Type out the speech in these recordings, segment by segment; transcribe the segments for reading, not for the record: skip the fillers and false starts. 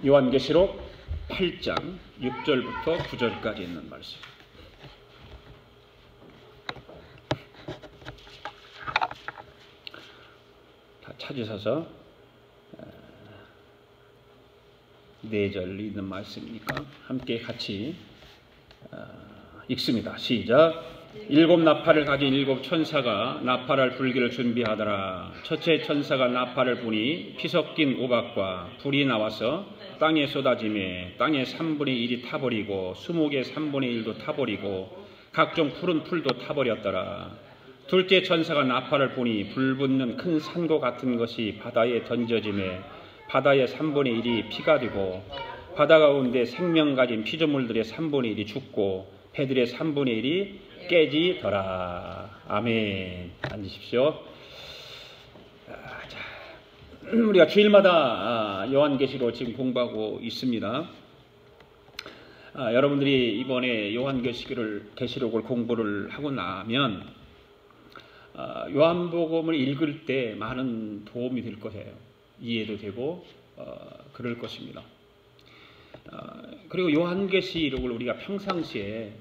요한계시록 8장 6절부터 9절까지 있는 말씀. 다 찾으셔서 4절 있는 말씀이니까 함께 같이 읽습니다. 시작. 일곱 나팔을 가진 일곱 천사가 나팔할 불기를 준비하더라. 첫째 천사가 나팔을 부니 피 섞인 우박과 불이 나와서 땅에 쏟아지매 땅의 3분의 1이 타버리고 수목의 3분의 1도 타버리고 각종 푸른 풀도 타버렸더라. 둘째 천사가 나팔을 부니 불 붙는 큰 산고 같은 것이 바다에 던져지매 바다의 3분의 1이 피가 되고 바다 가운데 생명 가진 피조물들의 3분의 1이 죽고 배들의 3분의 1이 깨지더라. 아멘. 앉으십시오. 자, 우리가 주일마다 요한계시록 지금 공부하고 있습니다. 여러분들이 이번에 요한계시록을 공부를 하고 나면 요한복음을 읽을 때 많은 도움이 될 거예요. 이해도 되고 그럴 것입니다. 그리고 요한계시록을 우리가 평상시에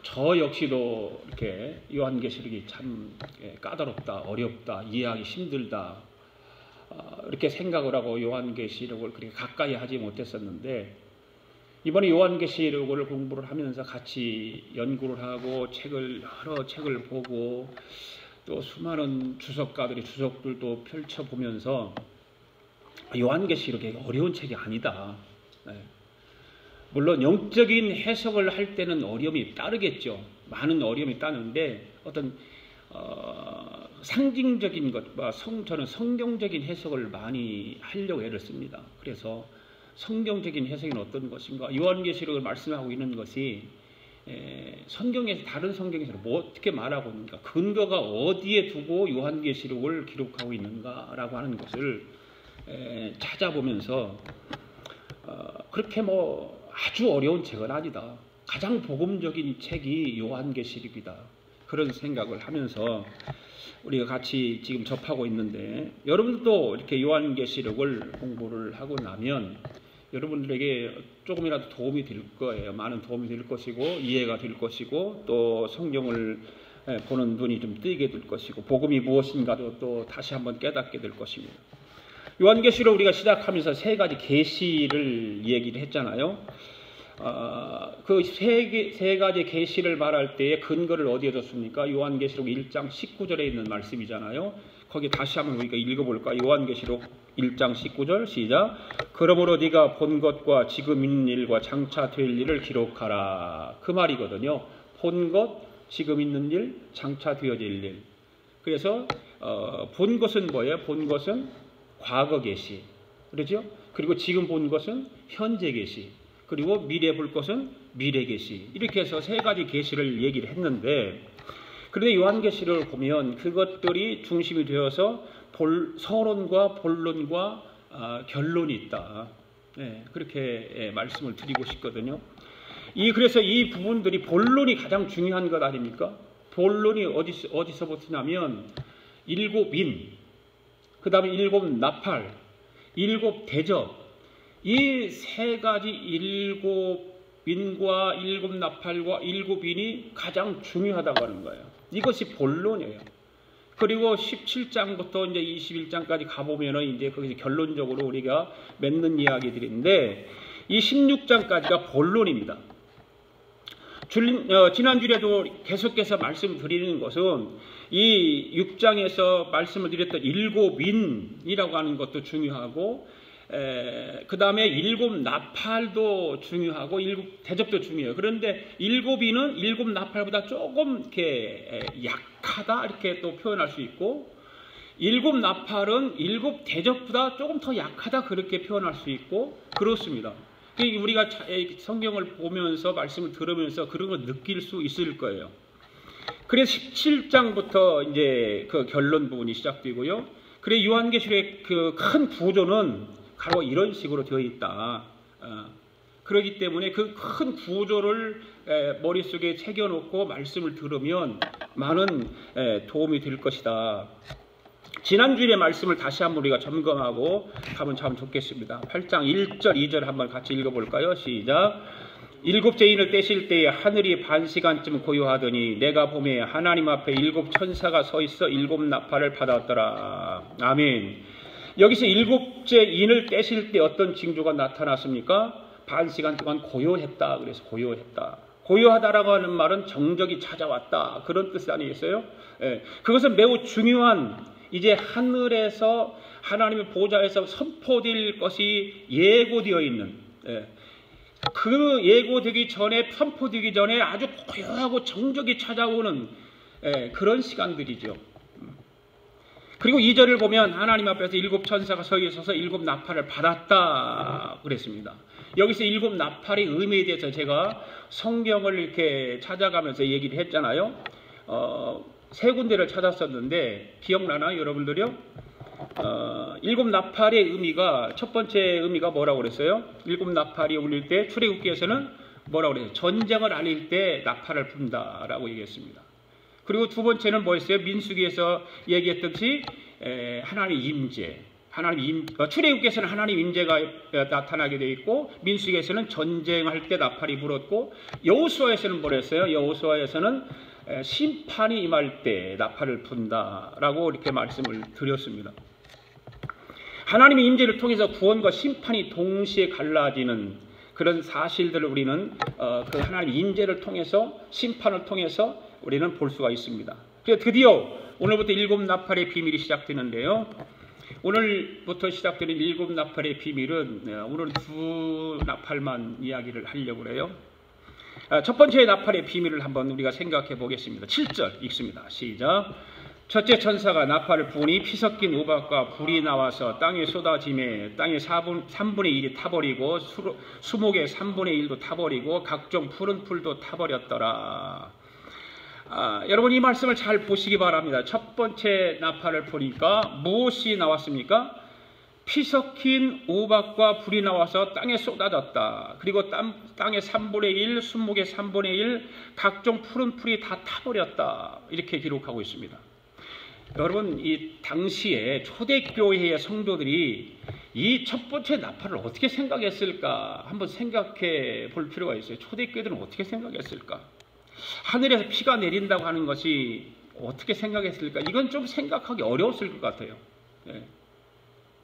저 역시도 이렇게 요한계시록이 참 까다롭다, 어렵다, 이해하기 힘들다 이렇게 생각을 하고 요한계시록을 그렇게 가까이 하지 못했었는데 이번에 요한계시록을 공부를 하면서 같이 연구를 하고 여러 책을 보고 또 수많은 주석가들의 주석들도 펼쳐보면서 요한계시록이 어려운 책이 아니다. 물론 영적인 해석을 할 때는 어려움이 따르겠죠. 많은 어려움이 따르는데 어떤 상징적인 것과 저는 성경적인 해석을 많이 하려고 애를 씁니다. 그래서 성경적인 해석은 어떤 것인가? 요한계시록을 말씀하고 있는 것이 성경에서 다른 성경에서 뭐 어떻게 말하고 있는가? 근거가 어디에 두고 요한계시록을 기록하고 있는가라고 하는 것을 찾아보면서 그렇게 아주 어려운 책은 아니다. 가장 복음적인 책이 요한계시록이다. 그런 생각을 하면서 우리가 같이 지금 접하고 있는데 여러분들도 이렇게 요한계시록을 공부를 하고 나면 여러분들에게 조금이라도 도움이 될 거예요. 많은 도움이 될 것이고 이해가 될 것이고 또 성경을 보는 눈이 좀 뜨게 될 것이고 복음이 무엇인가도 또 다시 한번 깨닫게 될 것입니다. 요한계시록 우리가 시작하면서 세 가지 계시를 얘기를 했잖아요. 그 세 가지 계시를 말할 때의 근거를 어디에 뒀습니까? 요한계시록 1장 19절에 있는 말씀이잖아요. 거기 다시 한번 우리가 읽어볼까? 요한계시록 1장 19절 시작. 그러므로 네가 본 것과 지금 있는 일과 장차 될 일을 기록하라. 그 말이거든요. 본 것, 지금 있는 일, 장차 되어질 일. 그래서 본 것은 뭐예요? 본 것은 과거 계시, 그렇죠? 그리고 지금 본 것은 현재 계시, 그리고 미래 볼 것은 미래 계시. 이렇게 해서 세 가지 계시를 얘기를 했는데, 그런데 요한계시를 보면 그것들이 중심이 되어서 서론과 본론과 결론이 있다. 그렇게 말씀을 드리고 싶거든요. 그래서 이 부분들이 본론이 가장 중요한 것 아닙니까? 본론이 어디서부터냐면 일곱 인, 그 다음에 일곱 나팔, 일곱 대접, 이 세 가지 일곱 인과 일곱 나팔과 일곱 인이 가장 중요하다고 하는 거예요. 이것이 본론이에요. 그리고 17장부터 이제 21장까지 가보면은 이제 거기서 결론적으로 우리가 맺는 이야기들인데 이 16장까지가 본론입니다. 지난주에도 계속해서 말씀드리는 것은 이 6장에서 말씀을 드렸던 일곱인이라고 하는 것도 중요하고 그 다음에 일곱 나팔도 중요하고 일곱 대접도 중요해요. 그런데 일곱인은 일곱 나팔보다 조금 이렇게 약하다 이렇게 또 표현할 수 있고 일곱 나팔은 일곱 대접보다 조금 더 약하다 그렇게 표현할 수 있고 그렇습니다. 우리가 성경을 보면서 말씀을 들으면서 그런 걸 느낄 수 있을 거예요. 그래서 17장부터 이제 그 결론 부분이 시작되고요. 그래 요한계시록의 그 큰 구조는 바로 이런 식으로 되어 있다. 그렇기 때문에 그 큰 구조를 머릿속에 새겨놓고 말씀을 들으면 많은 도움이 될 것이다. 지난주일의 말씀을 다시 한번 우리가 점검하고 가면 참 좋겠습니다. 8장 1절 2절 한번 같이 읽어볼까요? 시작. 일곱째 인을 떼실 때에 하늘이 반시간쯤 고요하더니 내가 보매 하나님 앞에 7 천사가 서 있어 7 나팔을 받았더라. 아멘. 여기서 7째 인을 떼실 때 어떤 징조가 나타났습니까? 반시간 동안 고요했다. 그래서 고요했다. 고요하다라고 하는 말은 정적이 찾아왔다. 그런 뜻이 아니겠어요? 예. 그것은 매우 중요한 이제 하늘에서 하나님의 보좌에서 선포될 것이 예고되어 있는, 그 예고되기 전에, 선포되기 전에 아주 고요하고 정적이 찾아오는 그런 시간들이죠. 그리고 2절을 보면 하나님 앞에서 7 천사가 서 있어서 7 나팔을 받았다 그랬습니다. 여기서 7 나팔의 의미에 대해서 제가 성경을 이렇게 찾아가면서 얘기를 했잖아요. 세 군데를 찾았었는데 기억나나요, 여러분들이요? 7 나팔의 의미가, 첫 번째 의미가 뭐라고 그랬어요? 7 나팔이 울릴 때 출애굽기에서는 뭐라고 그랬어요? 전쟁을 알릴 때 나팔을 분다라고 얘기했습니다. 그리고 두 번째는 뭐였어요? 민수기에서 얘기했듯이 하나님의 임재, 출애굽기에서는 하나님 임재가 나타나게 되어 있고, 민수기에서는 전쟁할 때 나팔이 불었고, 여호수아에서는 뭐랬어요? 여호수아에서는 심판이 임할 때 나팔을 분다라고 이렇게 말씀을 드렸습니다. 하나님의 임재를 통해서 구원과 심판이 동시에 갈라지는 그런 사실들을 우리는 그 하나님의 임재를 통해서, 심판을 통해서 우리는 볼 수가 있습니다. 그래서 드디어 오늘부터 7 나팔의 비밀이 시작되는데요. 오늘부터 시작되는 7 나팔의 비밀은, 오늘은 2 나팔만 이야기를 하려고 해요. 첫 번째 나팔의 비밀을 한번 우리가 생각해 보겠습니다. 7절 읽습니다. 시작. 첫째 천사가 나팔을 부으니 피 섞인 우박과 불이 나와서 땅에 쏟아지매 땅의 3분의 1이 타버리고 수목의 3분의 1도 타버리고 각종 푸른 풀도 타버렸더라. 여러분 이 말씀을 잘 보시기 바랍니다. 첫 번째 나팔을 보니까 무엇이 나왔습니까? 피 섞인 우박과 불이 나와서 땅에 쏟아졌다. 그리고 땅의 3분의 1, 수목의 3분의 1, 각종 푸른 풀이 다 타버렸다. 이렇게 기록하고 있습니다. 여러분 이 당시에 초대교회의 성도들이 이 첫 번째 나팔을 어떻게 생각했을까 한번 생각해 볼 필요가 있어요. 초대교회들은 어떻게 생각했을까? 하늘에서 피가 내린다고 하는 것이 어떻게 생각했을까? 이건 좀 생각하기 어려웠을 것 같아요.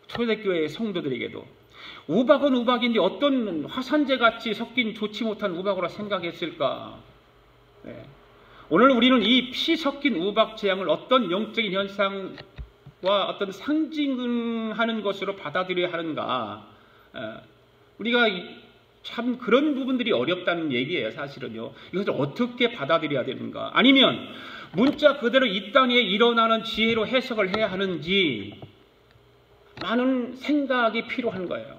초대교회의 성도들에게도 우박은 우박인데 어떤 화산재같이 섞인 좋지 못한 우박으로 생각했을까? 오늘 우리는 이 피 섞인 우박 재앙을 어떤 영적인 현상과 어떤 상징하는 것으로 받아들여야 하는가? 우리가 참 그런 부분들이 어렵다는 얘기예요. 사실은요. 이것을 어떻게 받아들여야 되는가? 아니면 문자 그대로 이 땅에 일어나는 지혜로 해석을 해야 하는지 많은 생각이 필요한 거예요.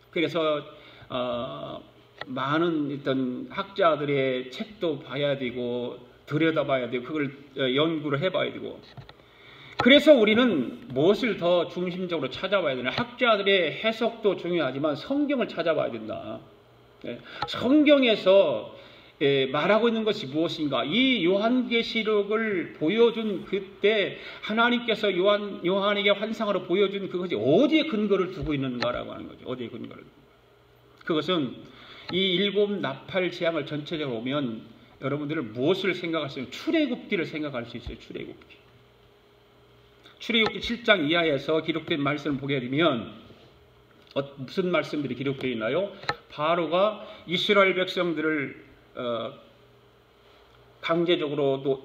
그래서 많은 어떤 학자들의 책도 봐야 되고 들여다봐야 되고 그걸 연구를 해봐야 되고, 그래서 우리는 무엇을 더 중심적으로 찾아봐야 되나? 학자들의 해석도 중요하지만 성경을 찾아봐야 된다. 성경에서 말하고 있는 것이 무엇인가? 이 요한계시록을 보여준 그때 하나님께서 요한에게 환상으로 보여준 그것이 어디에 근거를 두고 있는가라고 하는 거죠. 어디에 근거를. 그것은 이 7 나팔 재앙을 전체적으로 보면 여러분들은 무엇을 생각할 수 있어요? 출애굽기를 생각할 수 있어요. 출애굽기. 출애굽기 7장 이하에서 기록된 말씀을 보게 되면 무슨 말씀들이 기록되어 있나요? 바로가 이스라엘 백성들을 강제적으로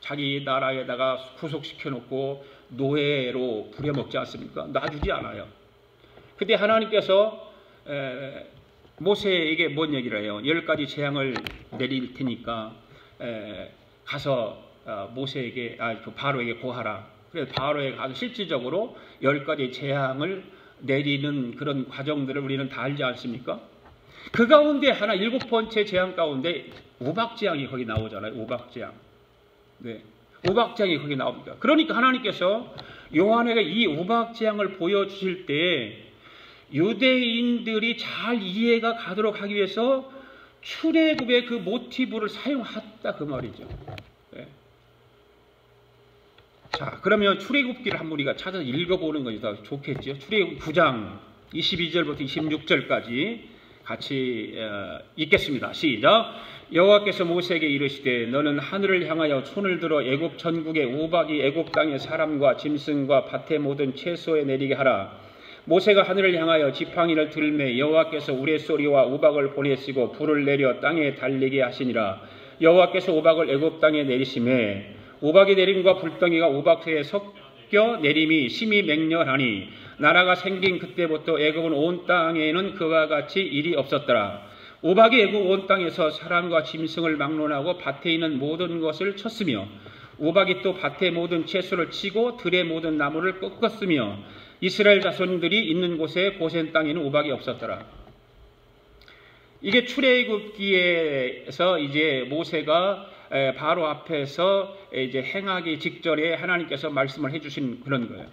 자기 나라에다가 구속시켜 놓고 노예로 부려먹지 않습니까? 놔주지 않아요. 그때 하나님께서 모세에게 뭔 얘기를 해요? 10가지 재앙을 내릴 테니까 가서 모세에게 바로에게 고하라. 그래서 바로에 가서 실질적으로 10가지 재앙을 내리는 그런 과정들을 우리는 다 알지 않습니까? 그 가운데 하나 7번째 재앙 가운데 우박재앙이 거기 나오잖아요. 우박재앙. 우박재앙이 거기 나옵니다. 그러니까 하나님께서 요한에게 이 우박재앙을 보여주실 때 유대인들이 잘 이해가 가도록 하기 위해서 출애굽의 그 모티브를 사용했다 그 말이죠. 자, 그러면 출애굽기를 한번 우리가 찾아서 읽어보는 것이 더 좋겠죠. 출애굽 9장 22절부터 26절까지 같이 읽겠습니다. 시작. 여호와께서 모세에게 이르시되 너는 하늘을 향하여 손을 들어 애굽 전국의 우박이 애굽 땅의 사람과 짐승과 밭의 모든 채소에 내리게 하라. 모세가 하늘을 향하여 지팡이를 들매 여호와께서 우레소리와 우박을 보내시고 불을 내려 땅에 달리게 하시니라. 여호와께서 우박을 애굽 땅에 내리심에 우박이 내림과 불덩이가 우박새에 섞여 내림이 심히 맹렬하니 나라가 생긴 그때부터 애굽은 온 땅에는 그와 같이 일이 없었더라. 우박이 애굽 온 땅에서 사람과 짐승을 막론하고 밭에 있는 모든 것을 쳤으며 우박이 또 밭의 모든 채소를 치고 들의 모든 나무를 꺾었으며 이스라엘 자손들이 있는 곳에 고센 땅에는 우박이 없었더라. 이게 출애굽기에서 이제 모세가 바로 앞에서 이제 행하기 직전에 하나님께서 말씀을 해주신 그런 거예요.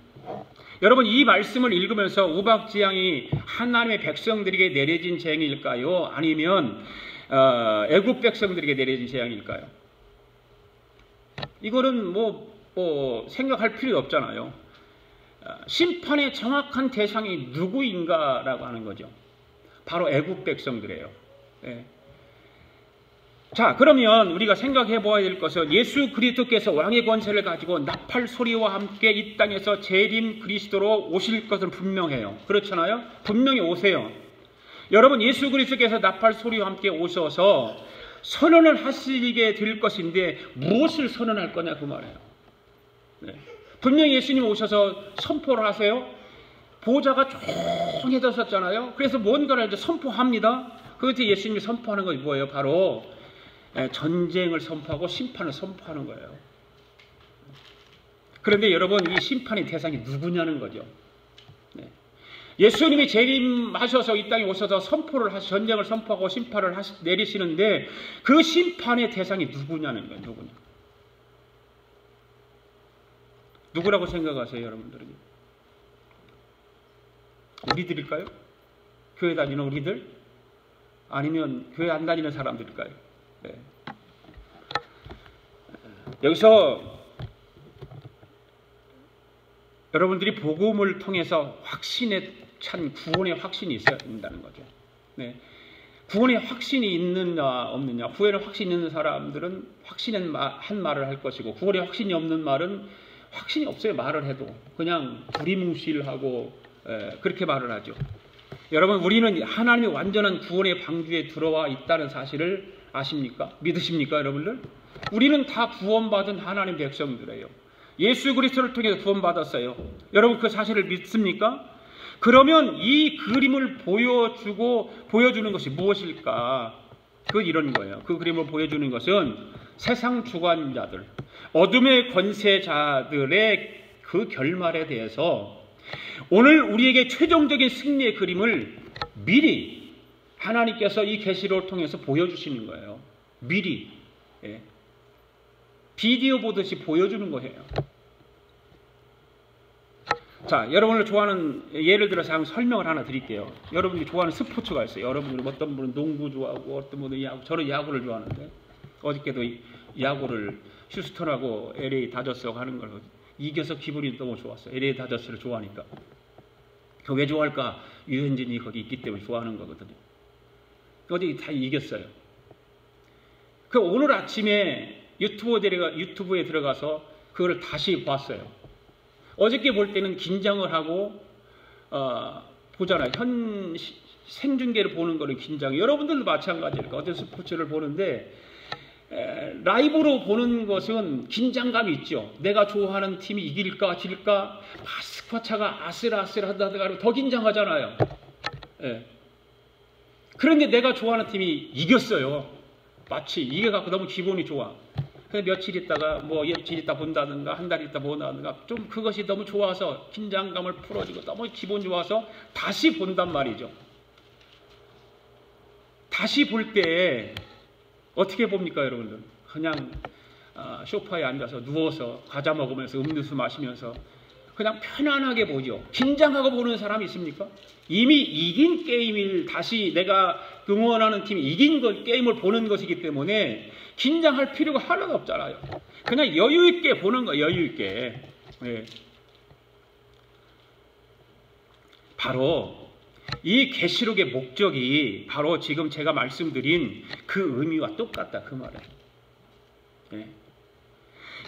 여러분, 이 말씀을 읽으면서 우박지향이 하나님의 백성들에게 내려진 재앙일까요? 아니면 애굽 백성들에게 내려진 재앙일까요? 이거는 뭐 생각할 필요 없잖아요. 심판의 정확한 대상이 누구인가라고 하는 거죠. 바로 애굽 백성들이에요. 네. 자, 그러면 우리가 생각해 보아야 될 것은 예수 그리스도께서 왕의 권세를 가지고 나팔 소리와 함께 이 땅에서 재림 그리스도로 오실 것은 분명해요. 그렇잖아요? 분명히 오세요. 여러분, 예수 그리스도께서 나팔 소리와 함께 오셔서 선언을 하시게 될 것인데 무엇을 선언할 거냐 그 말이에요. 네. 분명히 예수님 오셔서 선포를 하세요. 보좌가 조용해졌었잖아요. 그래서 뭔가를 이제 선포합니다. 그것도 예수님이 선포하는 것이 뭐예요? 바로 전쟁을 선포하고 심판을 선포하는 거예요. 그런데 여러분, 이 심판의 대상이 누구냐는 거죠. 네. 예수님이 재림하셔서 이 땅에 오셔서 선포를 하시, 전쟁을 선포하고 심판을 내리시는데 그 심판의 대상이 누구냐는 거예요. 누구냐? 누구라고 생각하세요, 여러분들은? 우리들일까요? 교회 다니는 우리들? 아니면 교회 안 다니는 사람들일까요? 네. 여기서 여러분들이 복음을 통해서 확신에 찬 구원의 확신이 있어야 된다는 거죠. 네. 구원의 확신이 있느냐 없느냐. 구원의 확신이 있는 사람들은 확신한 말을 할 것이고, 구원의 확신이 없는 말은 확신이 없어요. 말을 해도 그냥 두리뭉실하고 그렇게 말을 하죠. 여러분, 우리는 하나님의 완전한 구원의 방주에 들어와 있다는 사실을 아십니까? 믿으십니까, 여러분들? 우리는 다 구원받은 하나님 백성들이에요. 예수 그리스도를 통해서 구원받았어요. 여러분, 그 사실을 믿습니까? 그러면 이 그림을 보여주는 것이 무엇일까? 이런 거예요. 그 그림을 보여주는 것은 세상 주관자들, 어둠의 권세자들의 그 결말에 대해서 오늘 우리에게 최종적인 승리의 그림을 미리 하나님께서 이 계시록을 통해서 보여주시는 거예요. 미리. 예. 비디오 보듯이 보여주는 거예요. 자, 여러분을 좋아하는, 예를 들어서 한번 설명을 하나 드릴게요. 여러분이 좋아하는 스포츠가 있어요. 여러분들 어떤 분은 농구 좋아하고 어떤 분은 야구, 저는 야구를 좋아하는데 어저께도 야구를 휴스턴하고 LA 다저스하고 하는 걸 이겨서 기분이 너무 좋았어요. LA 다저스를 좋아하니까. 왜 좋아할까? 유현진이 거기 있기 때문에 좋아하는 거거든요. 어제 다 이겼어요. 오늘 아침에 유튜브에 들어가서 그걸 다시 봤어요. 어저께 볼 때는 긴장을 하고 보잖아요. 생중계를 보는 거는 긴장. 여러분들도 마찬가지예요. 어제 스포츠를 보는데 라이브로 보는 것은 긴장감이 있죠. 내가 좋아하는 팀이 이길까 질까, 스쿼차가 아슬아슬하다가 더 긴장하잖아요. 예. 그런데 내가 좋아하는 팀이 이겼어요. 마치 이겨갖고 너무 기분이 좋아. 며칠 있다가 며칠 있다 본다든가 한 달 있다 본다든가 좀 그것이 너무 좋아서 긴장감을 풀어주고 너무 기분 좋아서 다시 본단 말이죠. 다시 볼 때 어떻게 봅니까, 여러분들? 그냥 소파에 앉아서 누워서 과자 먹으면서 음료수 마시면서 그냥 편안하게 보죠. 긴장하고 보는 사람이 있습니까? 이미 이긴 게임을 다시 내가 응원하는 팀이 이긴 게임을 보는 것이기 때문에 긴장할 필요가 하나도 없잖아요. 그냥 여유 있게 보는 거예요. 여유 있게. 네. 바로 이 계시록의 목적이 바로 지금 제가 말씀드린 그 의미와 똑같다 그 말이에요. 네.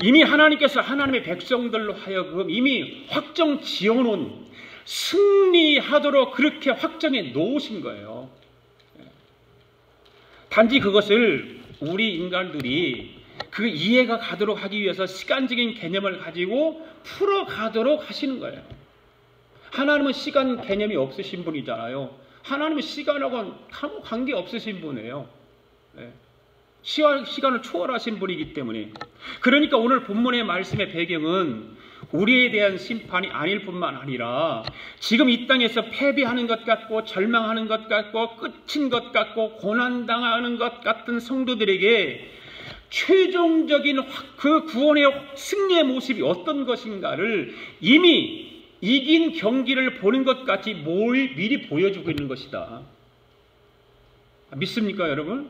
이미 하나님께서 하나님의 백성들로 하여금 이미 확정 지어놓은 승리하도록 그렇게 확정해 놓으신 거예요. 단지 그것을 우리 인간들이 그 이해가 가도록 하기 위해서 시간적인 개념을 가지고 풀어가도록 하시는 거예요. 하나님은 시간 개념이 없으신 분이잖아요. 하나님은 시간하고는 아무 관계 없으신 분이에요. 시간을 초월하신 분이기 때문에. 그러니까 오늘 본문의 말씀의 배경은 우리에 대한 심판이 아닐 뿐만 아니라 지금 이 땅에서 패배하는 것 같고 절망하는 것 같고 끝인 것 같고 고난당하는 것 같은 성도들에게 최종적인 그 구원의 승리의 모습이 어떤 것인가를 이미 이긴 경기를 보는 것 같이 미리 보여주고 있는 것이다. 믿습니까 여러분?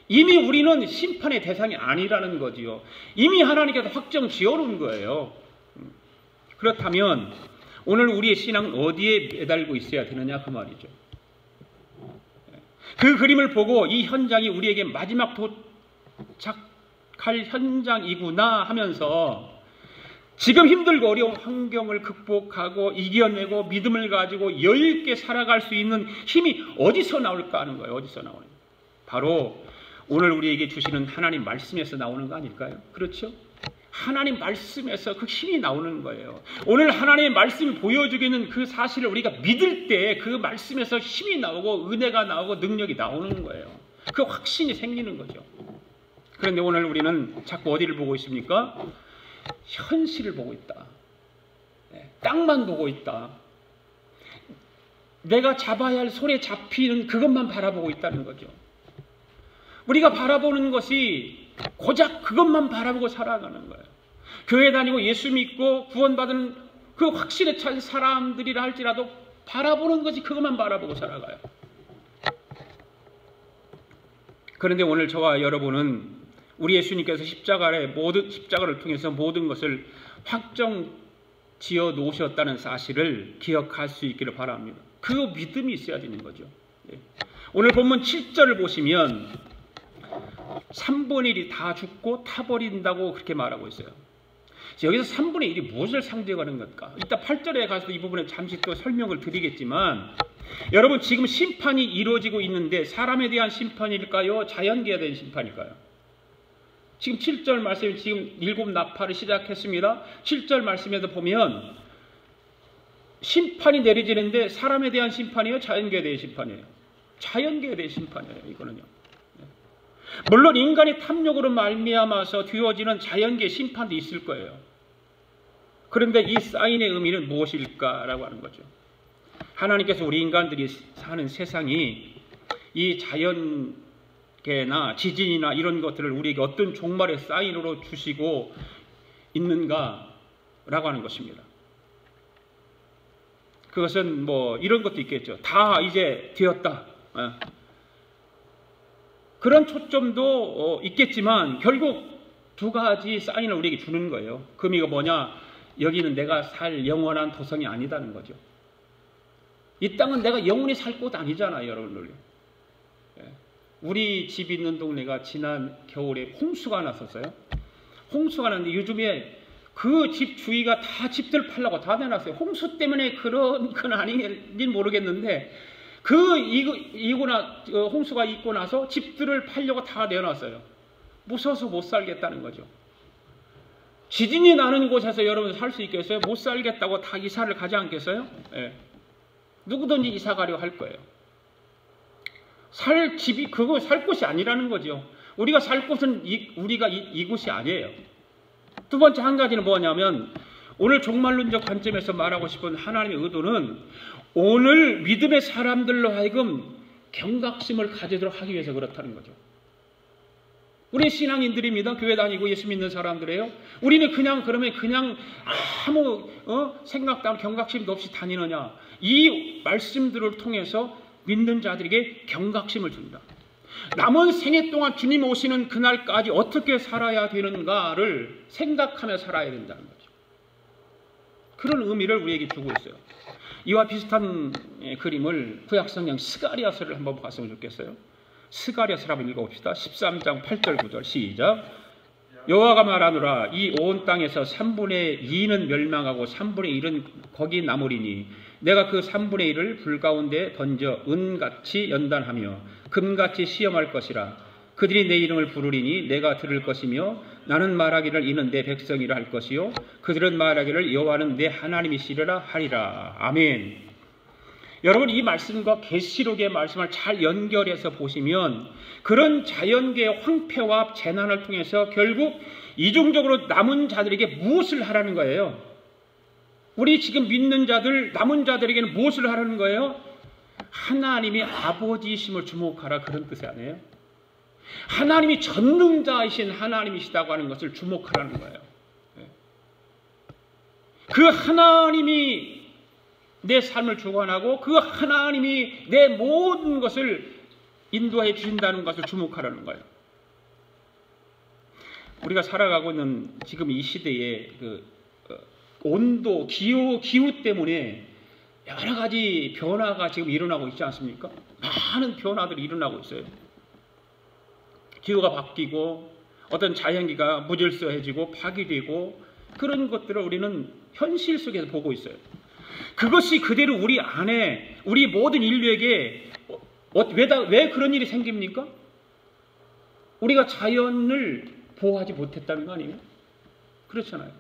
이미 우리는 심판의 대상이 아니라는 거지요. 이미 하나님께서 확정 지어놓은 거예요. 그렇다면 오늘 우리의 신앙은 어디에 매달고 있어야 되느냐 그 말이죠. 그 그림을 보고 이 현장이 우리에게 마지막 도착할 현장이구나 하면서 지금 힘들고 어려운 환경을 극복하고 이겨내고 믿음을 가지고 여유있게 살아갈 수 있는 힘이 어디서 나올까 하는 거예요. 어디서 나오는 거예요. 바로 오늘 우리에게 주시는 하나님 말씀에서 나오는 거 아닐까요? 그렇죠? 하나님 말씀에서 그 힘이 나오는 거예요. 오늘 하나님의 말씀이 보여주고 있는 그 사실을 우리가 믿을 때 그 말씀에서 힘이 나오고 은혜가 나오고 능력이 나오는 거예요. 그 확신이 생기는 거죠. 그런데 오늘 우리는 자꾸 어디를 보고 있습니까? 현실을 보고 있다. 땅만 보고 있다. 내가 잡아야 할 손에 잡히는 그것만 바라보고 있다는 거죠. 우리가 바라보는 것이 고작 그것만 바라보고 살아가는 거예요. 교회 다니고 예수 믿고 구원받은 그 확신에 찬 사람들이라 할지라도 바라보는 것이 그것만 바라보고 살아가요. 그런데 오늘 저와 여러분은 우리 예수님께서 십자가를 통해서 모든 것을 확정 지어 놓으셨다는 사실을 기억할 수 있기를 바랍니다. 그 믿음이 있어야 되는 거죠. 오늘 본문 7절을 보시면 3분의 1이 다 죽고 타버린다고 그렇게 말하고 있어요. 여기서 3분의 1이 무엇을 상징하는 걸까? 이따 8절에 가서 이 부분에 잠시 또 설명을 드리겠지만 여러분 지금 심판이 이루어지고 있는데 사람에 대한 심판일까요? 자연계에 대한 심판일까요? 지금 7절 말씀이 지금 7 나팔을 시작했습니다. 7절 말씀에서 보면 심판이 내려지는데 사람에 대한 심판이에요? 자연계에 대한 심판이에요? 자연계에 대한 심판이에요. 이거는요. 물론 인간의 탐욕으로 말미암아서 뒤어지는 자연계 심판도 있을 거예요. 그런데 이 사인의 의미는 무엇일까라고 하는 거죠. 하나님께서 우리 인간들이 사는 세상이 이 자연계나 지진이나 이런 것들을 우리에게 어떤 종말의 사인으로 주시고 있는가라고 하는 것입니다. 그것은 뭐 이런 것도 있겠죠. 다 이제 되었다. 그런 초점도 있겠지만 결국 두 가지 사인을 우리에게 주는 거예요. 그 의미가 뭐냐? 여기는 내가 살 영원한 도성이 아니다는 거죠. 이 땅은 내가 영원히 살 곳 아니잖아요, 여러분들. 우리 집 있는 동네가 지난 겨울에 홍수가 났었어요. 홍수가 났는데 요즘에 그 집 주위가 다 집들 팔라고 다 내놨어요. 홍수 때문에 그런 건 아닌지 모르겠는데 홍수가 있고 나서 집들을 팔려고 다 내놨어요. 무서워서 못 살겠다는 거죠. 지진이 나는 곳에서 여러분 살 수 있겠어요? 못 살겠다고 다 이사를 가지 않겠어요? 누구든지 이사 가려고 할 거예요. 살 집이 살 곳이 아니라는 거죠. 우리가 살 곳은 우리가 이곳이 아니에요. 두 번째 한 가지는 뭐냐면 오늘 종말론적 관점에서 말하고 싶은 하나님의 의도는 오늘 믿음의 사람들로 하여금 경각심을 가지도록 하기 위해서 그렇다는 거죠. 우리 신앙인들입니다. 교회 다니고 예수 믿는 사람들이에요. 우리는 그냥 아무 생각도 안 경각심도 없이 다니느냐. 이 말씀들을 통해서 믿는 자들에게 경각심을 줍니다. 남은 생애 동안 주님 오시는 그날까지 어떻게 살아야 되는가를 생각하며 살아야 된다는 거죠. 그런 의미를 우리에게 주고 있어요. 이와 비슷한 그림을 구약성경 스가랴서를 한번 봤으면 좋겠어요. 스가랴서를 한번 읽어봅시다. 13장 8절 9절 시작. 여호와가 말하노라 이 온 땅에서 3분의 2는 멸망하고 3분의 1은 거기 남으리니 내가 그 3분의 1을 불 가운데 던져 은같이 연단하며 금같이 시험할 것이라. 그들이 내 이름을 부르리니 내가 들을 것이며 나는 말하기를 이는 내 백성이라 할 것이요 그들은 말하기를 여호와는 내 하나님이시리라 하리라. 아멘. 여러분, 이 말씀과 계시록의 말씀을 잘 연결해서 보시면 그런 자연계의 황폐와 재난을 통해서 결국 이중적으로 남은 자들에게 무엇을 하라는 거예요? 우리 지금 믿는 자들, 남은 자들에게는 무엇을 하라는 거예요? 하나님의 아버지이심을 주목하라, 그런 뜻이 아니에요? 하나님이 전능자이신 하나님이시다고 하는 것을 주목하라는 거예요. 그 하나님이 내 삶을 주관하고 그 하나님이 내 모든 것을 인도해 주신다는 것을 주목하라는 거예요. 우리가 살아가고 있는 지금 이 시대의 온도, 기후 때문에 여러 가지 변화가 지금 일어나고 있지 않습니까? 많은 변화들이 일어나고 있어요. 기후가 바뀌고 어떤 자연기가 무질서해지고 파괴되고 그런 것들을 우리는 현실 속에서 보고 있어요. 그것이 그대로 우리 안에, 우리 모든 인류에게 왜 그런 일이 생깁니까? 우리가 자연을 보호하지 못했다는 거 아니에요? 그렇잖아요.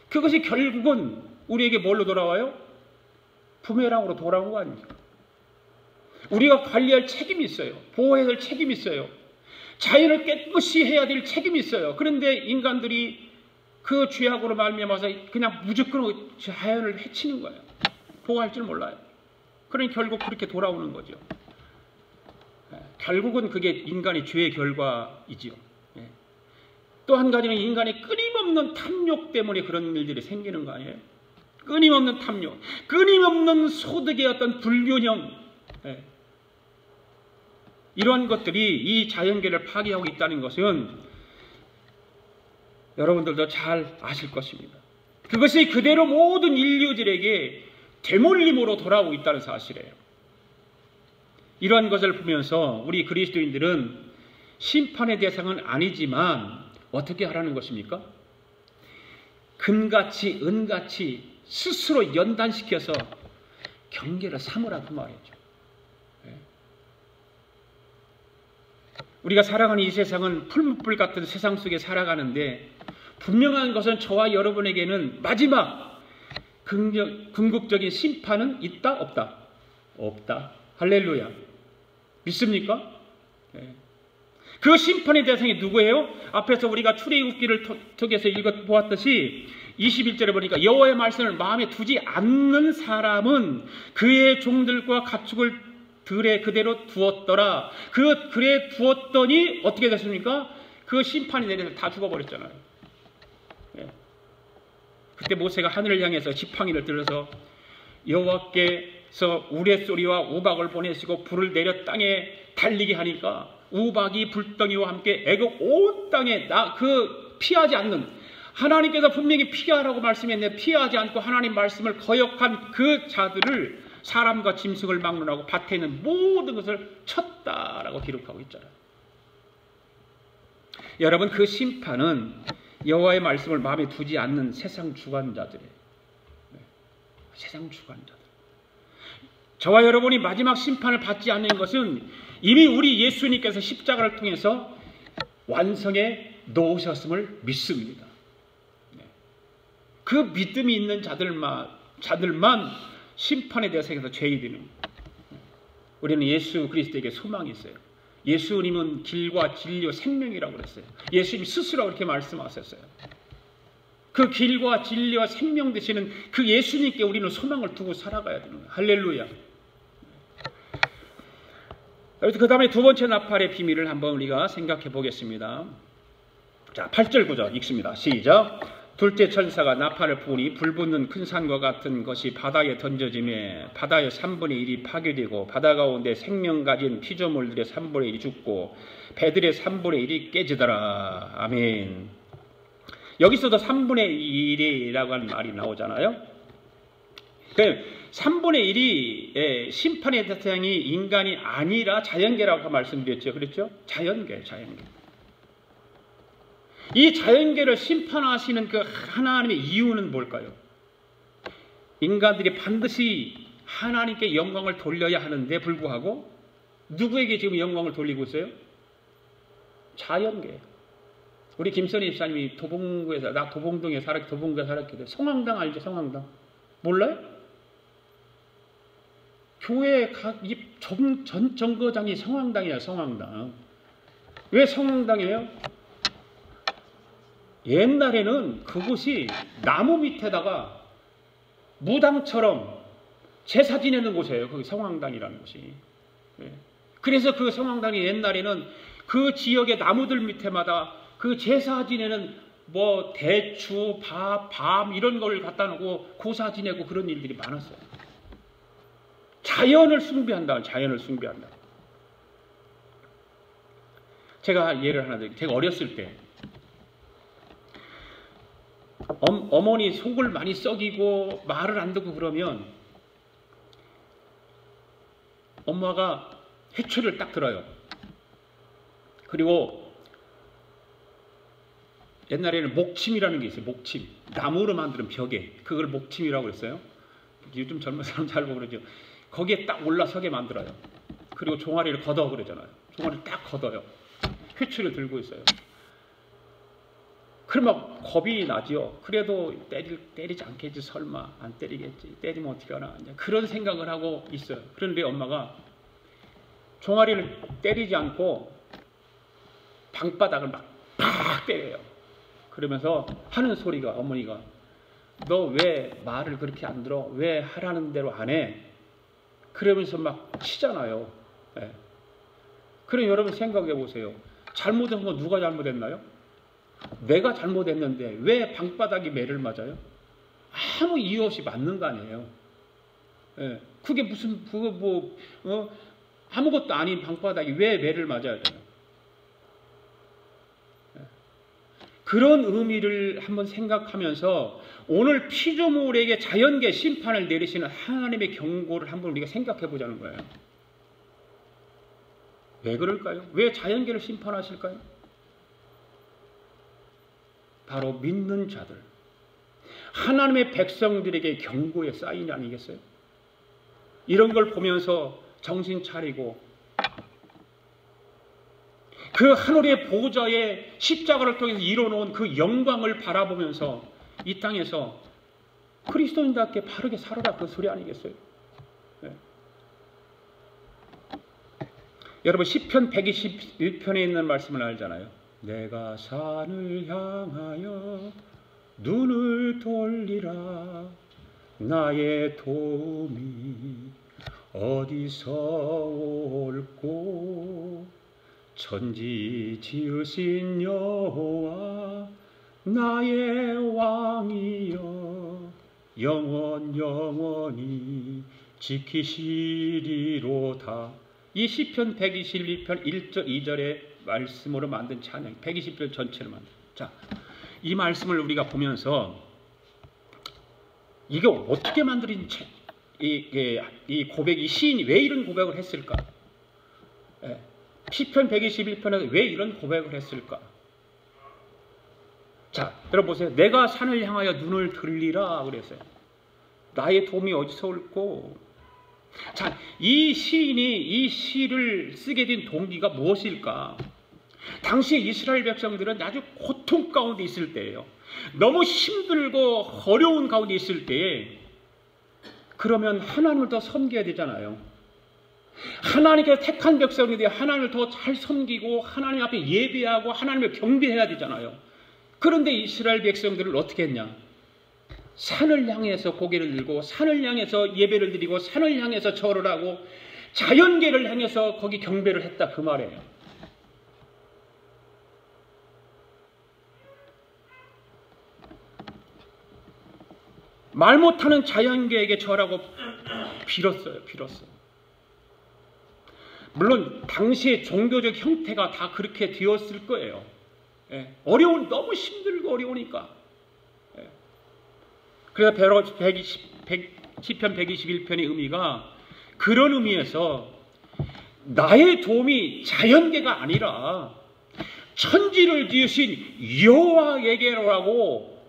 그것이 결국은 우리에게 뭘로 돌아와요? 부메랑으로 돌아온 거 아닙니까? 우리가 관리할 책임이 있어요. 보호해야 될 책임이 있어요. 자연을 깨끗이 해야 될 책임이 있어요. 그런데 인간들이 그 죄악으로 말미암아서 그냥 무조건 자연을 해치는 거예요. 보호할 줄 몰라요. 그러니 결국 그렇게 돌아오는 거죠. 결국은 그게 인간의 죄의 결과이지요. 또 한 가지는 인간의 끊임없는 탐욕 때문에 그런 일들이 생기는 거 아니에요? 끊임없는 탐욕, 끊임없는 소득의 어떤 불균형, 이러한 것들이 이 자연계를 파괴하고 있다는 것은 여러분들도 잘 아실 것입니다. 그것이 그대로 모든 인류들에게 되물림으로 돌아오고 있다는 사실이에요. 이러한 것을 보면서 우리 그리스도인들은 심판의 대상은 아니지만 어떻게 하라는 것입니까? 금같이 은같이 스스로 연단시켜서 경계를 삼으라고 말이죠. 우리가 살아가는 이 세상은 풀무불 같은 세상 속에 살아가는데 분명한 것은 저와 여러분에게는 마지막 궁극적인 심판은 있다? 없다? 없다. 할렐루야. 믿습니까? 그 심판의 대상이 누구예요? 앞에서 우리가 출애굽기를 통해서 읽어보았듯이 21절에 보니까 여호와의 말씀을 마음에 두지 않는 사람은 그의 종들과 가축을 들에 그대로 두었더라. 그 글에 두었더니 어떻게 됐습니까? 그 심판이 내려서 다 죽어버렸잖아요. 그때 모세가 하늘을 향해서 지팡이를 들어서 여호와께서 우레소리와 우박을 보내시고 불을 내려 땅에 달리게 하니까 우박이 불덩이와 함께 애굽 온 땅에 피하지 않는, 하나님께서 분명히 피하라고 말씀했는데 피하지 않고 하나님 말씀을 거역한 그 자들을 사람과 짐승을 막론하고 밭에 있는 모든 것을 쳤다라고 기록하고 있잖아요. 여러분, 그 심판은 여호와의 말씀을 마음에 두지 않는 세상 주관자들이에요. 세상 주관자들. 저와 여러분이 마지막 심판을 받지 않는 것은 이미 우리 예수님께서 십자가를 통해서 완성해 놓으셨음을 믿습니다. 그 믿음이 있는 자들만 심판의 대상에서 죄인이 되는 거예요. 우리는 예수 그리스도에게 소망이 있어요. 예수님은 길과 진리와 생명이라고 그랬어요. 예수님이 스스로 그렇게 말씀하셨어요. 그 길과 진리와 생명 되시는 그 예수님께 우리는 소망을 두고 살아가야 되는 거예요. 할렐루야. 그 다음에 두 번째 나팔의 비밀을 한번 우리가 생각해 보겠습니다. 자, 8절 9절 읽습니다. 시작. 둘째 천사가 나팔을 부으니 불붙는 큰 산과 같은 것이 바다에 던져지며 바다의 3분의 1이 파괴되고 바다 가운데 생명 가진 피조물들의 3분의 1이 죽고 배들의 3분의 1이 깨지더라. 아멘. 여기서도 3분의 1이라고 하는 말이 나오잖아요. 그 3분의 1이 심판의 대상이 인간이 아니라 자연계라고 말씀드렸죠. 그렇죠? 자연계. 이 자연계를 심판하시는 그 하나님의 이유는 뭘까요? 인간들이 반드시 하나님께 영광을 돌려야 하는데 불구하고 누구에게 지금 영광을 돌리고 있어요? 자연계. 우리 김선희 집사님이 도봉구에서, 나 도봉동에 살았기 때문에 성황당 알죠? 성황당. 몰라요? 교회 전 정거장이 성황당이야, 성황당. 왜 성황당이에요? 옛날에는 그곳이 나무 밑에다가 무당처럼 제사 지내는 곳이에요. 거기 성황당이라는 곳이. 그래서 그 성황당이 옛날에는 그 지역의 나무들 밑에마다 그 제사 지내는 뭐 대추, 밤 이런 걸 갖다 놓고 고사 지내고 그런 일들이 많았어요. 자연을 숭배한다. 제가 예를 하나 드릴게요. 제가 어렸을 때 어머니 속을 많이 썩이고 말을 안 듣고 그러면 엄마가 회초리를 딱 들어요. 그리고 옛날에는 목침이라는 게 있어요. 목침. 나무로 만드는 벽에. 그걸 목침이라고 했어요. 요즘 젊은 사람 잘 보고 그러죠. 거기에 딱 올라서게 만들어요. 그리고 종아리를 걷어 그러잖아요. 종아리를 딱 걷어요. 회초리를 들고 있어요. 그러면 겁이 나죠. 그래도 때리지 않겠지. 설마 안 때리겠지. 때리면 어떻게 하나. 그런 생각을 하고 있어요. 그런데 엄마가 종아리를 때리지 않고 방바닥을 막 때려요. 그러면서 하는 소리가, 어머니가 너 왜 말을 그렇게 안 들어? 왜 하라는 대로 안 해? 그러면서 막 치잖아요. 네. 그럼 여러분 생각해 보세요. 잘못한 건 누가 잘못했나요? 내가 잘못했는데 왜 방바닥이 매를 맞아요? 아무 이유 없이 맞는 거 아니에요. 네. 그게 무슨 아무것도 아닌 방바닥이 왜 매를 맞아야 돼요? 그런 의미를 한번 생각하면서 오늘 피조물에게 자연계 심판을 내리시는 하나님의 경고를 한번 우리가 생각해 보자는 거예요. 왜 그럴까요? 왜 자연계를 심판하실까요? 바로 믿는 자들, 하나님의 백성들에게 경고의 사인이 아니겠어요? 이런 걸 보면서 정신 차리고 그 하늘의 보좌에 십자가를 통해서 이뤄놓은 그 영광을 바라보면서 이 땅에서 그리스도인답게 바르게 살아라, 그 소리 아니겠어요? 네. 여러분 시편 121편에 있는 말씀을 알잖아요. 내가 산을 향하여 눈을 돌리라. 나의 도움이 어디서 올꼬. 천지 지으신 여호와 나의 왕이여 영원히 지키시리로다. 이 시편 121편 1절 2절의 말씀으로 만든 찬양, 120편 전체를 만든. 자, 이 말씀을 우리가 보면서 이게 어떻게 만들어진 이 고백이, 시인이 왜 이런 고백을 했을까? 시편 121편에서 왜 이런 고백을 했을까? 자, 여러분 보세요. 내가 산을 향하여 눈을 들리라 그랬어요. 나의 도움이 어디서 올꼬? 자, 이 시인이 이 시를 쓰게 된 동기가 무엇일까? 당시 이스라엘 백성들은 아주 고통 가운데 있을 때예요. 너무 힘들고 어려운 가운데 있을 때에 그러면 하나님을 더 섬겨야 되잖아요. 하나님께서 택한 백성들이 하나님을 더 잘 섬기고 하나님 앞에 예배하고 하나님을 경배해야 되잖아요. 그런데 이스라엘 백성들을 어떻게 했냐? 산을 향해서 고개를 들고 산을 향해서 예배를 드리고 산을 향해서 절을 하고 자연계를 향해서 거기 경배를 했다, 그 말이에요. 말 못하는 자연계에게 절하고 빌었어요. 물론 당시의 종교적 형태가 다 그렇게 되었을 거예요. 너무 힘들고 어려우니까. 그래서 시편 121편의 의미가 그런 의미에서 나의 도움이 자연계가 아니라 천지를 지으신 여호와에게로라고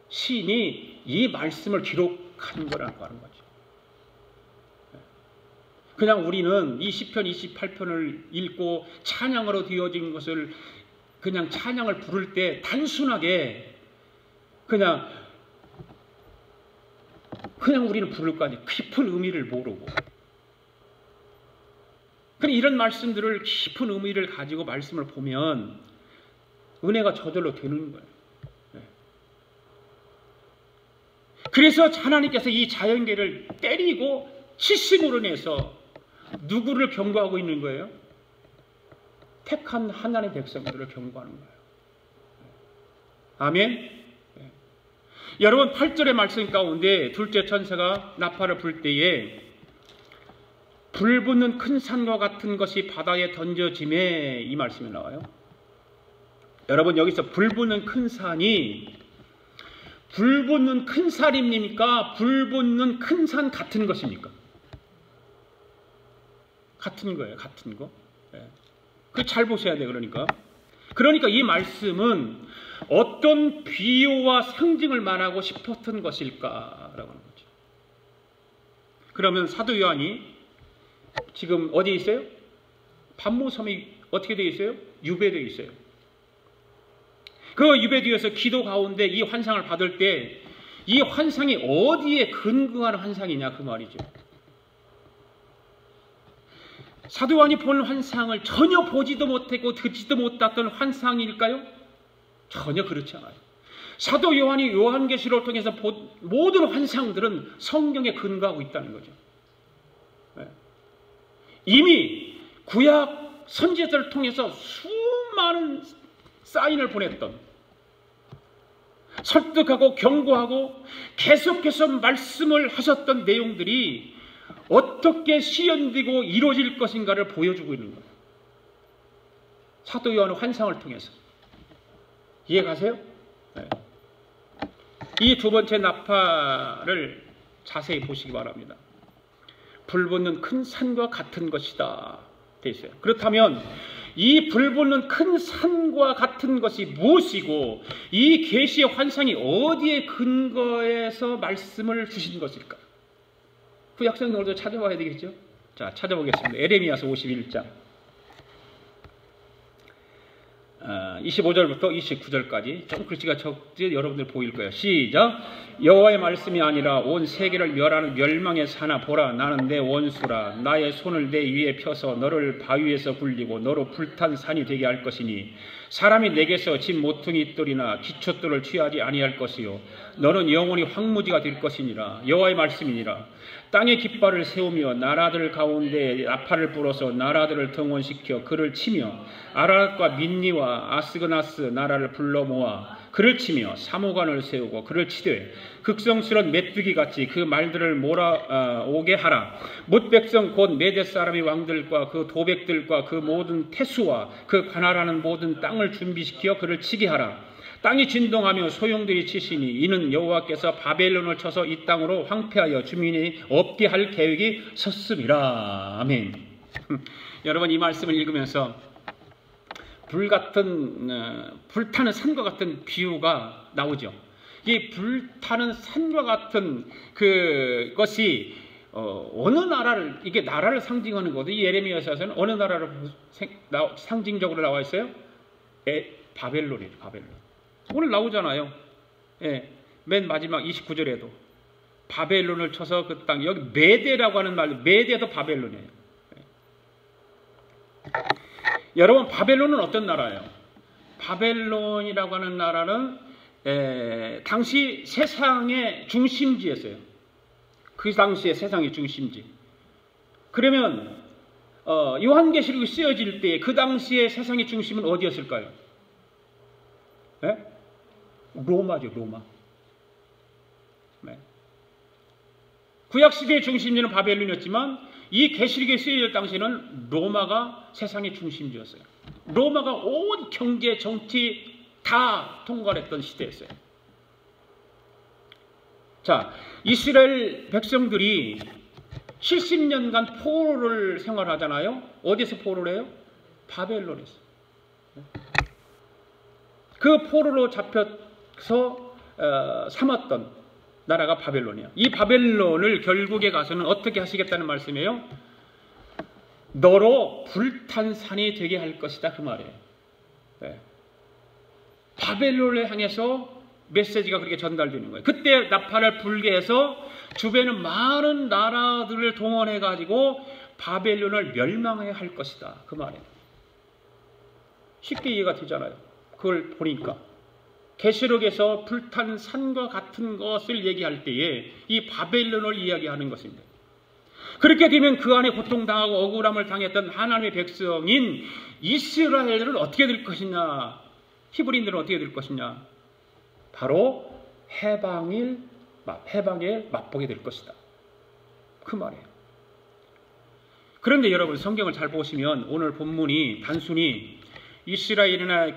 시인이 이 말씀을 기록한 거라고 하는 거죠. 그냥 우리는 이 시편 28편을 읽고 찬양으로 되어진 것을 그냥 찬양을 부를 때 단순하게 그냥 우리는 부를 거 아니에요. 깊은 의미를 모르고. 그럼 이런 말씀들을 깊은 의미를 가지고 말씀을 보면 은혜가 저절로 되는 거예요. 그래서 하나님께서 이 자연계를 때리고 치심으로 내서 누구를 경고하고 있는 거예요? 택한 하나님의 백성들을 경고하는 거예요. 아멘. 여러분 8절의 말씀 가운데 둘째 천사가 나팔을 불 때에 불 붙는 큰 산과 같은 것이 바다에 던져짐에 이 말씀이 나와요. 여러분 여기서 불 붙는 큰 산이 불 붙는 큰 산입니까? 불 붙는 큰 산 같은 것입니까? 같은 거예요. 같은 거. 그 잘 보셔야 돼요. 그러니까 이 말씀은 어떤 비유와 상징을 말하고 싶었던 것일까라고 하는 거죠. 그러면 사도 요한이 지금 어디에 있어요? pat모섬이 어떻게 되어 있어요? 유배되어 있어요. 그 유배되어서 기도 가운데 이 환상을 받을 때 이 환상이 어디에 근거한 환상이냐 그 말이죠. 사도 요한이 본 환상을 전혀 보지도 못했고 듣지도 못했던 환상일까요? 전혀 그렇지 않아요. 사도 요한이 요한계시록을 통해서 본 모든 환상들은 성경에 근거하고 있다는 거죠. 이미 구약 선지자들을 통해서 수많은 사인을 보냈던 설득하고 경고하고 계속해서 말씀을 하셨던 내용들이 어떻게 실현되고 이루어질 것인가를 보여주고 있는 거예요. 사도 요한의 환상을 통해서. 이해가세요? 네. 이 두 번째 나팔을 자세히 보시기 바랍니다. 불 붙는 큰 산과 같은 것이다 되어 있어요. 그렇다면 이 불 붙는 큰 산과 같은 것이 무엇이고 이 계시의 환상이 어디에 근거해서 말씀을 주신 것일까? 구약성경을 찾아봐야 되겠죠? 자, 찾아보겠습니다. 에레미야서 51장 25절부터 29절까지 좀 글씨가 적지 여러분들 보일 거예요. 시작. 여호와의 말씀이 아니라 온 세계를 멸하는 멸망의 산아 보라 나는 내 원수라 나의 손을 내 위에 펴서 너를 바위에서 굴리고 너로 불탄 산이 되게 할 것이니 사람이 내게서 집 모퉁이 뜰이나 기초돌을 취하지 아니할 것이요 너는 영원히 황무지가 될 것이니라. 여호와의 말씀이니라. 땅에 깃발을 세우며 나라들 가운데 나팔을 불어서 나라들을 등원시켜 그를 치며 아라랏과 민니와 아스그나스 나라를 불러 모아 그를 치며 사무관을 세우고 그를 치되 극성스러운 메뚜기같이 그 말들을 몰아오게 하라. 뭇 백성 곧 메대 사람의 왕들과 그 도백들과 그 모든 태수와 그 관할하는 모든 땅을 준비시켜 그를 치게 하라. 땅이 진동하며 소용들이 치시니 이는 여호와께서 바벨론을 쳐서 이 땅으로 황폐하여 주민이 없게 할 계획이 섰음이라. 아멘. 여러분 이 말씀을 읽으면서 불타는 산과 같은 비유가 나오죠. 이 불타는 산과 같은 그것이 어느 나라를 이게 나라를 상징하는 거죠. 이 예레미야서에서는 어느 나라를 상징적으로 나와 있어요? 바벨론이에요. 바벨론. 오늘 나오잖아요. 예, 맨 마지막 29절에도 바벨론을 쳐서 그 땅 여기 메대라고 하는 말 메대도 바벨론이에요. 예. 여러분 바벨론은 어떤 나라예요? 바벨론이라고 하는 나라는 당시 세상의 중심지였어요. 그 당시의 세상의 중심지. 그러면 요한계시록이 쓰여질 때 그 당시의 세상의 중심은 어디였을까요? 네? 로마죠. 로마. 네. 구약시대의 중심지는 바벨론이었지만 이 계시록에 쓰여질 당시에는 로마가 세상의 중심지였어요. 로마가 온 경제, 정치 다 통괄했던 시대였어요. 자, 이스라엘 백성들이 70년간 포로를 생활하잖아요. 어디서 포로를 해요? 바벨론에서. 그 포로로 잡혀서 삼았던 나라가 바벨론이야. 이 바벨론을 결국에 가서는 어떻게 하시겠다는 말씀이에요? 너로 불탄 산이 되게 할 것이다, 그 말이에요. 네. 바벨론을 향해서 메시지가 그렇게 전달되는 거예요. 그때 나팔을 불게 해서 주변에 많은 나라들을 동원해 가지고 바벨론을 멸망해야 할 것이다, 그 말이에요. 쉽게 이해가 되잖아요. 그걸 보니까 계시록에서 불탄 산과 같은 것을 얘기할 때에 이 바벨론을 이야기하는 것입니다. 그렇게 되면 그 안에 고통당하고 억울함을 당했던 하나님의 백성인 이스라엘은 어떻게 될 것이냐? 히브리인들은 어떻게 될 것이냐? 바로 해방에 맛보게 될 것이다, 그 말이에요. 그런데 여러분, 성경을 잘 보시면 오늘 본문이 단순히 이스라엘이나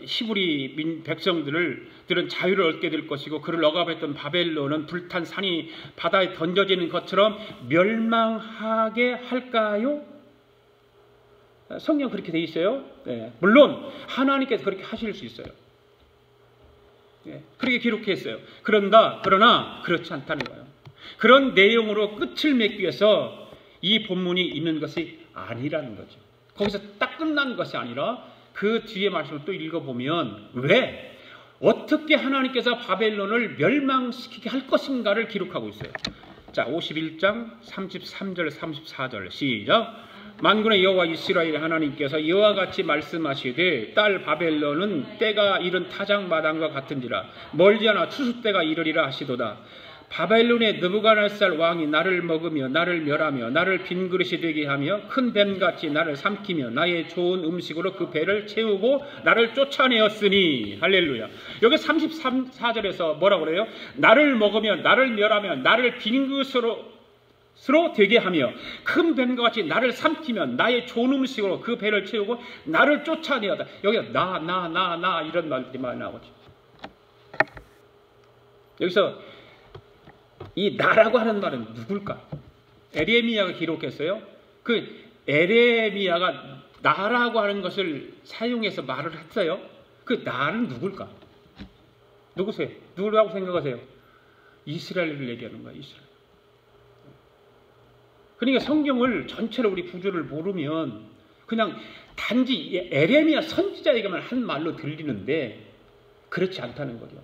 히브리 백성들은 자유를 얻게 될 것이고 그를 억압했던 바벨론은 불탄 산이 바다에 던져지는 것처럼 멸망하게 할까요? 성경 그렇게 돼 있어요. 네. 물론 하나님께서 그렇게 하실 수 있어요. 네. 그렇게 기록했어요. 그러나 그렇지 않다는 거예요. 그런 내용으로 끝을 맺기 위해서 이 본문이 있는 것이 아니라는 거죠. 거기서 딱 끝난 것이 아니라 그 뒤에 말씀을 또 읽어보면 왜? 어떻게 하나님께서 바벨론을 멸망시키게 할 것인가를 기록하고 있어요. 자, 51장 33절 34절 시작. 만군의 여호와 이스라엘 하나님께서 이와 같이 말씀하시되 딸 바벨론은 때가 이른 타작마당과 같은지라 멀지 않아 추수 때가 이르리라 하시도다. 바벨론의 느부갓네살 왕이 나를 먹으며 나를 멸하며 나를 빈 그릇이 되게 하며 큰 뱀같이 나를 삼키며 나의 좋은 음식으로 그 배를 채우고 나를 쫓아내었으니. 할렐루야. 여기 34절에서 뭐라고 그래요? 나를 먹으며 나를 멸하며 나를 빈 그릇으로 되게 하며 큰 뱀과 같이 나를 삼키며 나의 좋은 음식으로 그 배를 채우고 나를 쫓아내었다. 여기 나 이런 말들이 많이 나오죠. 여기서 이 나라고 하는 말은 누굴까? 에레미야가 기록했어요. 그 에레미야가 나라고 하는 것을 사용해서 말을 했어요. 그 나는 누굴까? 누구세요? 누구라고 생각하세요? 이스라엘을 얘기하는 거야, 이스라엘. 그러니까 성경을 전체로 우리 구조를 모르면 그냥 단지 에레미야 선지자에게만 한 말로 들리는데 그렇지 않다는 거죠.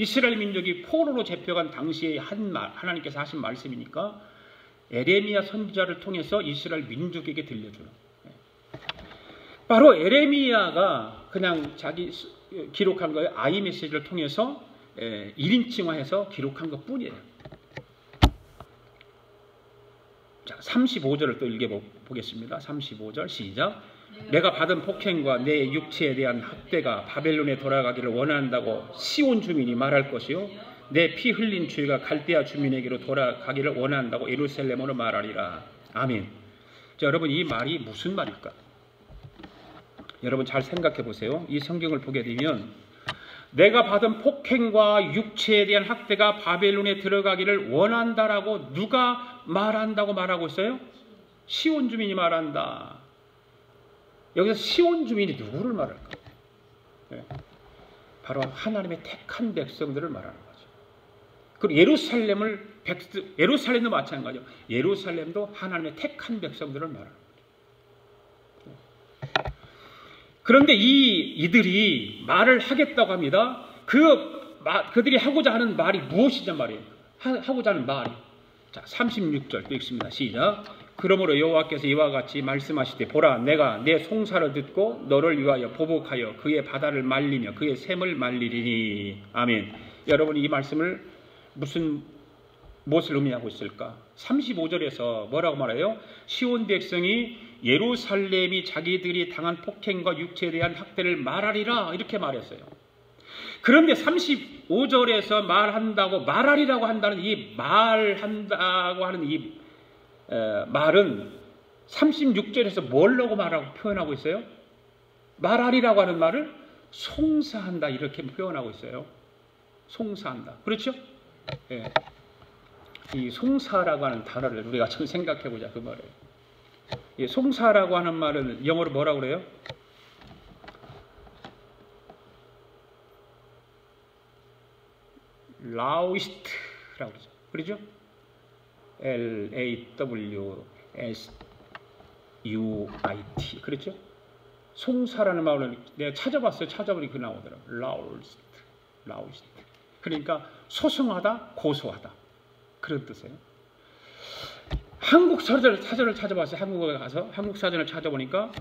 이스라엘 민족이 포로로 잡혀간 당시에 하나님께서 하신 말씀이니까 에레미야 선지자를 통해서 이스라엘 민족에게 들려줘요. 바로 에레미야가 그냥 자기 기록한 거예요. 아이 메시지를 통해서 1인칭화해서 기록한 것 뿐이에요. 자, 35절을 또 읽어보겠습니다. 35절 시작. 내가 받은 폭행과 내 육체에 대한 학대가 바벨론에 돌아가기를 원한다고 시온 주민이 말할 것이요 내 피 흘린 죄가 갈대아 주민에게로 돌아가기를 원한다고 예루살렘으로 말하리라. 아멘. 자, 여러분, 이 말이 무슨 말일까? 여러분 잘 생각해 보세요. 이 성경을 보게 되면 내가 받은 폭행과 육체에 대한 학대가 바벨론에 들어가기를 원한다라고 누가 말한다고 말하고 있어요? 시온 주민이 말한다. 여기서 시온 주민이 누구를 말할까? 네. 바로 하나님의 택한 백성들을 말하는 거죠. 그리고 예루살렘도 마찬가지죠. 예루살렘도 하나님의 택한 백성들을 말하는 거죠. 그런데 이들이 말을 하겠다고 합니다. 그들이 하고자 하는 말이 무엇이냐 말이에요. 하고자 하는 말이. 자, 36절 또 읽습니다. 시작. 그러므로 여호와께서 이와 같이 말씀하시되 보라 내가 내 송사를 듣고 너를 위하여 보복하여 그의 바다를 말리며 그의 샘을 말리리니. 아멘. 여러분, 이 말씀을 무엇을 의미하고 있을까? 35절에서 뭐라고 말해요? 시온 백성이 예루살렘이 자기들이 당한 폭행과 육체에 대한 학대를 말하리라 이렇게 말했어요. 그런데 35절에서 말하리라고 한다는 이 말한다고 하는 이 말은 36절에서 뭐라고 말하고 표현하고 있어요? 말하리라고 하는 말을 송사한다 이렇게 표현하고 있어요. 송사한다. 그렇죠? 예. 이 송사라고 하는 단어를 우리가 좀 생각해 보자. 그 말이에요. 이 송사라고 하는 말은 영어로 뭐라고 그래요? 라우이스트라고 그러죠. 그렇죠? LAWSUIT. 그렇죠? 송사라는 말을 내가 찾아봤어요. 찾아보니 그 나오더라고요. 라우이스트. 그러니까 소송하다, 고소하다. 그런 뜻이에요. 한국 사전을 찾아봤어요. 한국에 가서 한국 사전을 찾아보니까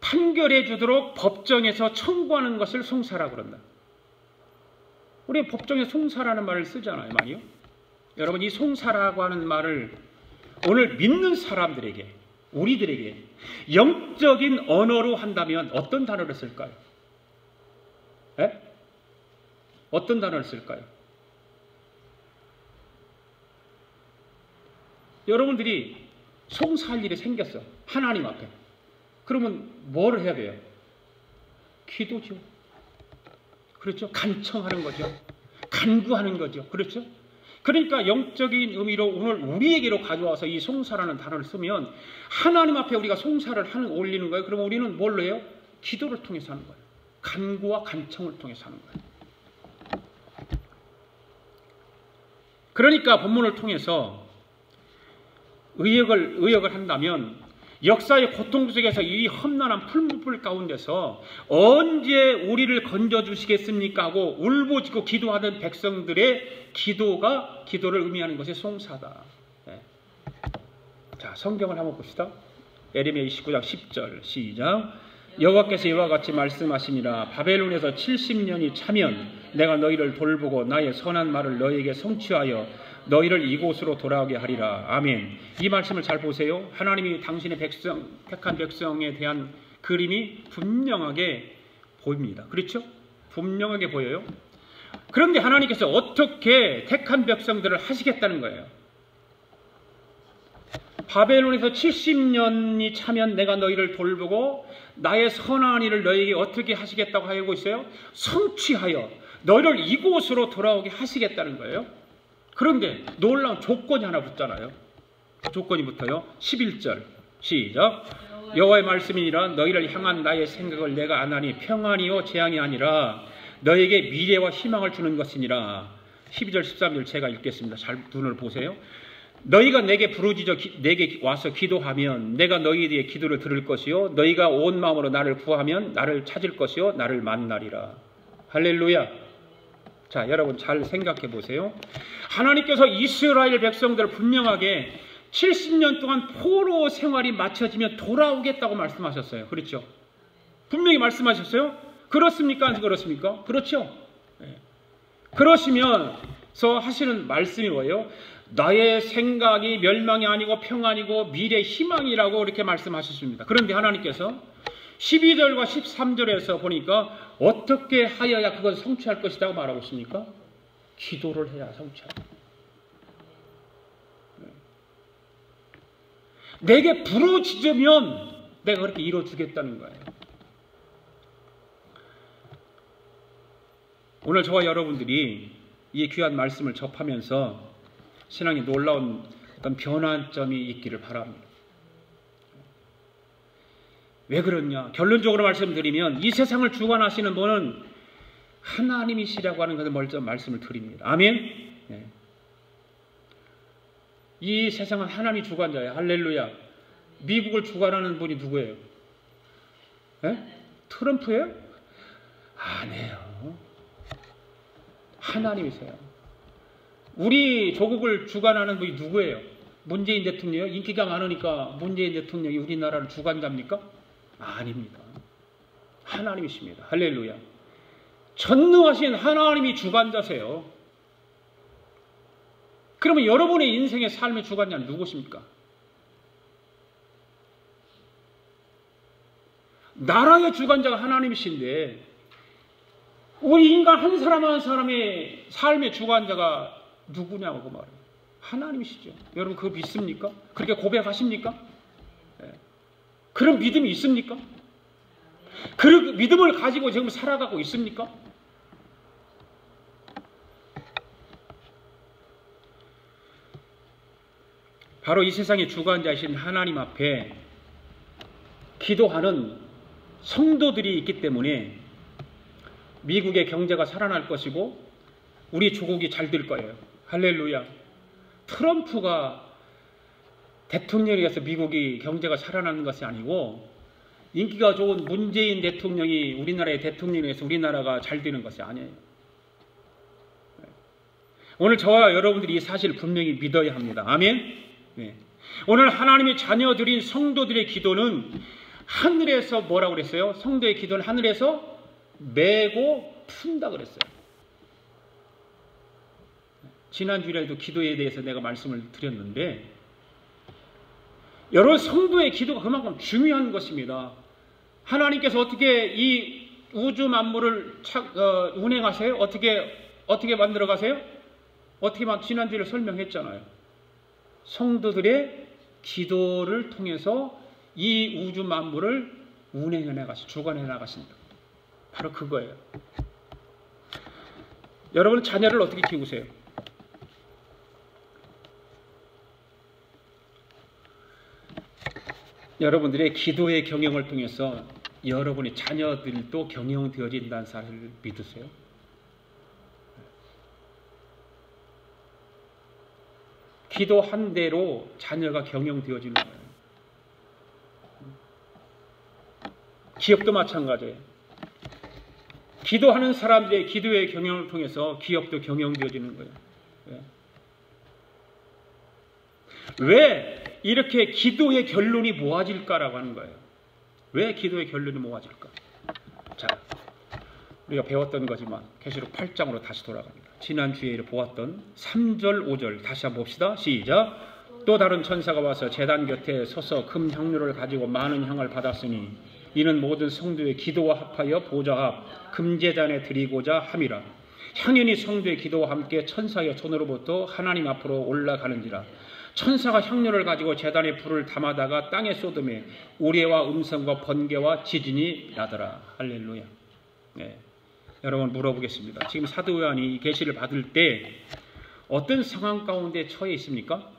판결해 주도록 법정에서 청구하는 것을 송사라고 그런다. 우리 법정에 송사라는 말을 쓰잖아요. 많이요. 여러분, 이 송사라고 하는 말을 오늘 믿는 사람들에게, 우리들에게 영적인 언어로 한다면 어떤 단어를 쓸까요? 에? 어떤 단어를 쓸까요? 여러분들이 송사할 일이 생겼어. 하나님 앞에. 그러면 뭘 해야 돼요? 기도죠. 그렇죠? 간청하는 거죠. 간구하는 거죠. 그렇죠? 그러니까 영적인 의미로 오늘 우리에게로 가져와서 이 송사라는 단어를 쓰면 하나님 앞에 우리가 송사를 올리는 거예요. 그러면 우리는 뭘로 해요? 기도를 통해서 하는 거예요. 간구와 간청을 통해서 하는 거예요. 그러니까 본문을 통해서 의역을 한다면 역사의 고통 속에서 이 험난한 풀무불 가운데서 언제 우리를 건져주시겠습니까 하고 울부짖고 기도하던 백성들의 기도를 의미하는 것이 송사다. 네. 자, 성경을 한번 봅시다. 예레미야 29장 10절 시작. 여호와께서 이와 같이 말씀하시니라. 바벨론에서 70년이 차면 내가 너희를 돌보고 나의 선한 말을 너희에게 성취하여 너희를 이곳으로 돌아오게 하리라. 아멘. 이 말씀을 잘 보세요. 하나님이 당신의 택한 백성에 대한 그림이 분명하게 보입니다. 그렇죠? 분명하게 보여요. 그런데 하나님께서 어떻게 택한 백성들을 하시겠다는 거예요? 바벨론에서 70년이 차면 내가 너희를 돌보고 나의 선한 일을 너희에게 어떻게 하시겠다고 하고 있어요? 성취하여 너희를 이곳으로 돌아오게 하시겠다는 거예요. 그런데 놀라운 조건이 하나 붙잖아요. 조건이 붙어요. 11절 시작. 여호와의 말씀이니라. 너희를 향한 나의 생각을 내가 아나니 평안이요 재앙이 아니라 너에게 미래와 희망을 주는 것이니라. 12절 13절 제가 읽겠습니다. 잘 눈을 보세요. 너희가 내게 부르짖어 내게 와서 기도하면 내가 너희에 대해 기도를 들을 것이요 너희가 온 마음으로 나를 구하면 나를 찾을 것이요 나를 만나리라. 할렐루야. 자, 여러분 잘 생각해 보세요. 하나님께서 이스라엘 백성들을 분명하게 70년 동안 포로 생활이 마쳐지면 돌아오겠다고 말씀하셨어요. 그렇죠? 분명히 말씀하셨어요. 그렇습니까? 안 그렇습니까? 그렇죠? 네. 그러시면서 하시는 말씀이 뭐예요? 나의 생각이 멸망이 아니고 평안이고 미래 희망이라고 이렇게 말씀하셨습니다. 그런데 하나님께서 12절과 13절에서 보니까 어떻게 하여야 그것을 성취할 것이라고 말하고 있습니까? 기도를 해야 성취합니다. 내게 부르짖으면 내가 그렇게 이루어주겠다는 거예요. 오늘 저와 여러분들이 이 귀한 말씀을 접하면서 신앙에 놀라운 어떤 변환점이 있기를 바랍니다. 왜 그러냐? 결론적으로 말씀드리면 이 세상을 주관하시는 분은 하나님이시라고 하는 것을 먼저 말씀을 드립니다. 아멘? 네. 이 세상은 하나님이 주관자예요. 할렐루야. 미국을 주관하는 분이 누구예요? 네? 트럼프예요? 아니에요. 하나님이세요. 우리 조국을 주관하는 분이 누구예요? 문재인 대통령이요? 인기가 많으니까 문재인 대통령이 우리나라를 주관자입니까? 아닙니다. 하나님이십니다. 할렐루야. 전능하신 하나님이 주관자세요. 그러면 여러분의 인생의 삶의 주관자는 누구십니까? 나라의 주관자가 하나님이신데 우리 인간 한 사람 한 사람의 삶의 주관자가 누구냐고 그 말이에요. 하나님이시죠. 여러분 그거 믿습니까? 그렇게 고백하십니까? 네. 그런 믿음이 있습니까? 그 믿음을 가지고 지금 살아가고 있습니까? 바로 이 세상의 주관자이신 하나님 앞에 기도하는 성도들이 있기 때문에 미국의 경제가 살아날 것이고 우리 조국이 잘 될 거예요. 할렐루야. 트럼프가 대통령이 돼서 미국이 경제가 살아나는 것이 아니고 인기가 좋은 문재인 대통령이 우리나라의 대통령이 돼서 우리나라가 잘 되는 것이 아니에요. 오늘 저와 여러분들이 이 사실을 분명히 믿어야 합니다. 아멘. 네. 오늘 하나님의 자녀들인 성도들의 기도는 하늘에서 뭐라고 그랬어요? 성도의 기도는 하늘에서 메고 푼다 그랬어요. 지난 주일에도 기도에 대해서 내가 말씀을 드렸는데 여러분 성도의 기도가 그만큼 중요한 것입니다. 하나님께서 어떻게 이 우주 만물을 운행하세요? 어떻게 만들어 가세요? 지난 주일에 설명했잖아요. 성도들의 기도를 통해서 이 우주 만물을 운행해 나가신다. 주관해 나가신다. 바로 그거예요. 여러분 자녀를 어떻게 키우세요? 여러분들의 기도의 경영을 통해서 여러분의 자녀들도 경영되어진다는 사실을 믿으세요? 기도한 대로 자녀가 경영되어지는 거예요. 기업도 마찬가지예요. 기도하는 사람들의 기도의 경영을 통해서 기업도 경영되어지는 거예요. 왜 이렇게 기도의 결론이 모아질까라고 하는 거예요. 왜 기도의 결론이 모아질까? 자, 우리가 배웠던 거지만 계시록 8장으로 다시 돌아갑니다. 지난 주에 보았던 3절, 5절 다시 한번 봅시다. 시작. 또 다른 천사가 와서 제단 곁에 서서 금 향료를 가지고 많은 향을 받았으니 이는 모든 성도의 기도와 합하여 보좌 앞 금제단에 드리고자 함이라. 향연이 성도의 기도와 함께 천사의 손으로부터 하나님 앞으로 올라가는지라. 천사가 향료를 가지고 제단에 불을 담아다가 땅에 쏟음에 우레와 음성과 번개와 지진이 나더라. 할렐루야. 네. 여러분 물어보겠습니다. 지금 사도 요한이 이 계시를 받을 때 어떤 상황 가운데 처해 있습니까?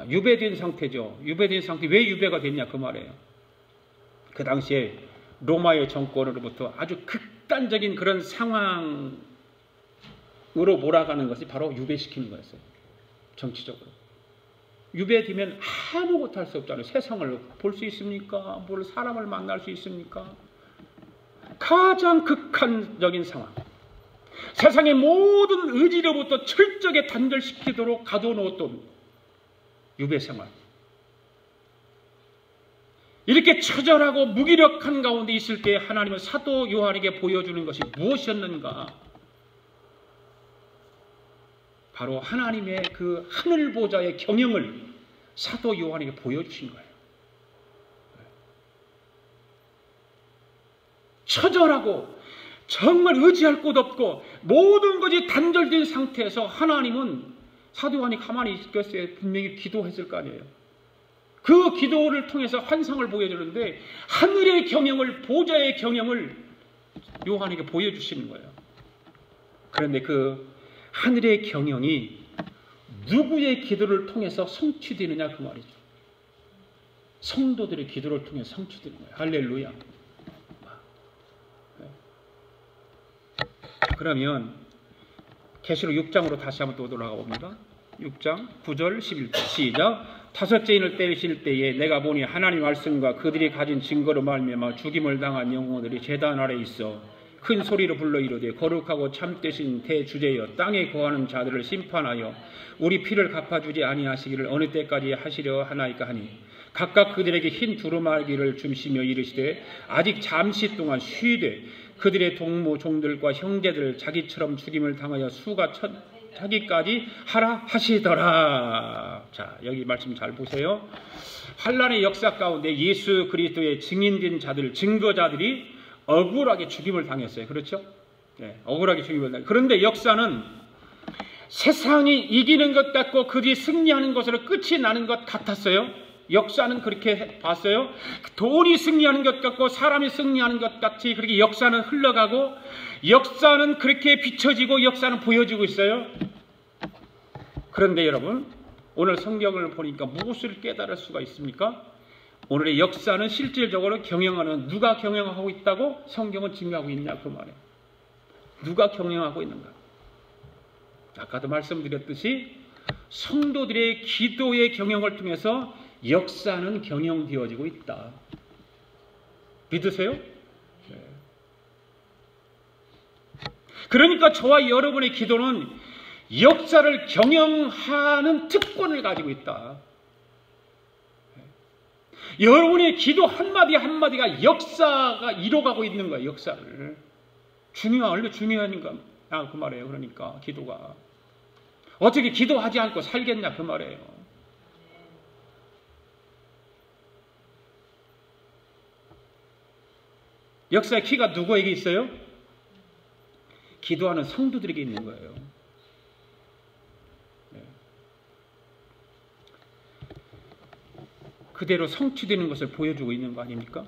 유배된 상태죠. 유배된 상태. 왜 유배가 됐냐 그 말이에요. 그 당시에 로마의 정권으로부터 아주 극단적인 그런 상황으로 몰아가는 것이 바로 유배시키는 거였어요. 정치적으로. 유배되면 아무것도 할 수 없잖아요. 세상을 볼 수 있습니까? 뭘 사람을 만날 수 있습니까? 가장 극한적인 상황. 세상의 모든 의지로부터 철저하게 단절시키도록 가둬놓았던 유배 생활. 이렇게 처절하고 무기력한 가운데 있을 때 하나님은 사도 요한에게 보여주는 것이 무엇이었는가? 바로 하나님의 그 하늘 보좌의 경영을 사도 요한에게 보여주신 거예요. 처절하고 정말 의지할 곳 없고 모든 것이 단절된 상태에서 하나님은 사도 요한이 가만히 있겠어요? 분명히 기도했을 거 아니에요. 그 기도를 통해서 환상을 보여주는데 하늘의 경영을, 보좌의 경영을 요한에게 보여주시는 거예요. 그런데 그 하늘의 경영이 누구의 기도를 통해서 성취되느냐 그 말이죠. 성도들의 기도를 통해 성취되는 거예요. 할렐루야. 그러면 계시록 6장으로 다시 한번 또 돌아가 봅니다. 6장 9절 11절 시작. 다섯째 인을 떼실 때에 내가 보니 하나님 말씀과 그들이 가진 증거로 말미암아 죽임을 당한 영혼들이 제단 아래 있어 큰 소리로 불러 이르되 거룩하고 참되신 대주제여 땅에 거하는 자들을 심판하여 우리 피를 갚아주지 아니하시기를 어느 때까지 하시려 하나이까 하니 각각 그들에게 흰 두루마기를 줌시며 이르시되 아직 잠시 동안 쉬되 그들의 동무 종들과 형제들을 자기처럼 죽임을 당하여 수가 차기까지 하라 하시더라. 자, 여기 말씀 잘 보세요. 환란의 역사 가운데 예수 그리스도의 증인된 자들, 증거자들이 억울하게 죽임을 당했어요. 그렇죠? 네, 억울하게 죽임을 당했어요. 그런데 역사는 세상이 이기는 것 같고 그들이 승리하는 것으로 끝이 나는 것 같았어요. 역사는 그렇게 봤어요. 돈이 승리하는 것 같고 사람이 승리하는 것 같이 그렇게 역사는 흘러가고 역사는 그렇게 비춰지고 역사는 보여지고 있어요. 그런데 여러분, 오늘 성경을 보니까 무엇을 깨달을 수가 있습니까? 오늘의 역사는 실질적으로 경영하는, 누가 경영하고 있다고 성경은 증거하고 있냐 그 말이에요. 누가 경영하고 있는가? 아까도 말씀드렸듯이 성도들의 기도의 경영을 통해서 역사는 경영되어지고 있다. 믿으세요? 네. 그러니까 저와 여러분의 기도는 역사를 경영하는 특권을 가지고 있다. 여러분의 기도 한마디 한마디가 역사가 이뤄가고 있는 거예요. 역사를. 얼마나 중요한가 그 말이에요. 그러니까 기도가. 어떻게 기도하지 않고 살겠냐 그 말이에요. 역사의 키가 누구에게 있어요? 기도하는 성도들에게 있는 거예요. 그대로 성취되는 것을 보여주고 있는 거 아닙니까?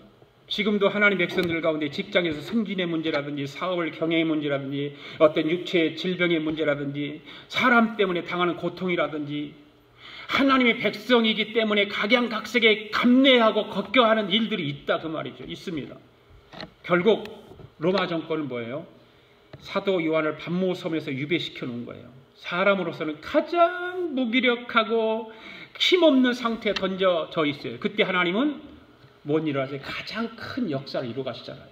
지금도 하나님 백성들 가운데 직장에서 승진의 문제라든지 사업을 경영의 문제라든지 어떤 육체의 질병의 문제라든지 사람 때문에 당하는 고통이라든지 하나님의 백성이기 때문에 각양각색에 감내하고 걱겨하는 일들이 있다 그 말이죠. 있습니다. 결국 로마 정권은 뭐예요? 사도 요한을 반모섬에서 유배시켜 놓은 거예요. 사람으로서는 가장 무기력하고 힘없는 상태에 던져져 있어요. 그때 하나님은 뭔 일을 하세요? 가장 큰 역사를 이루어 가시잖아요.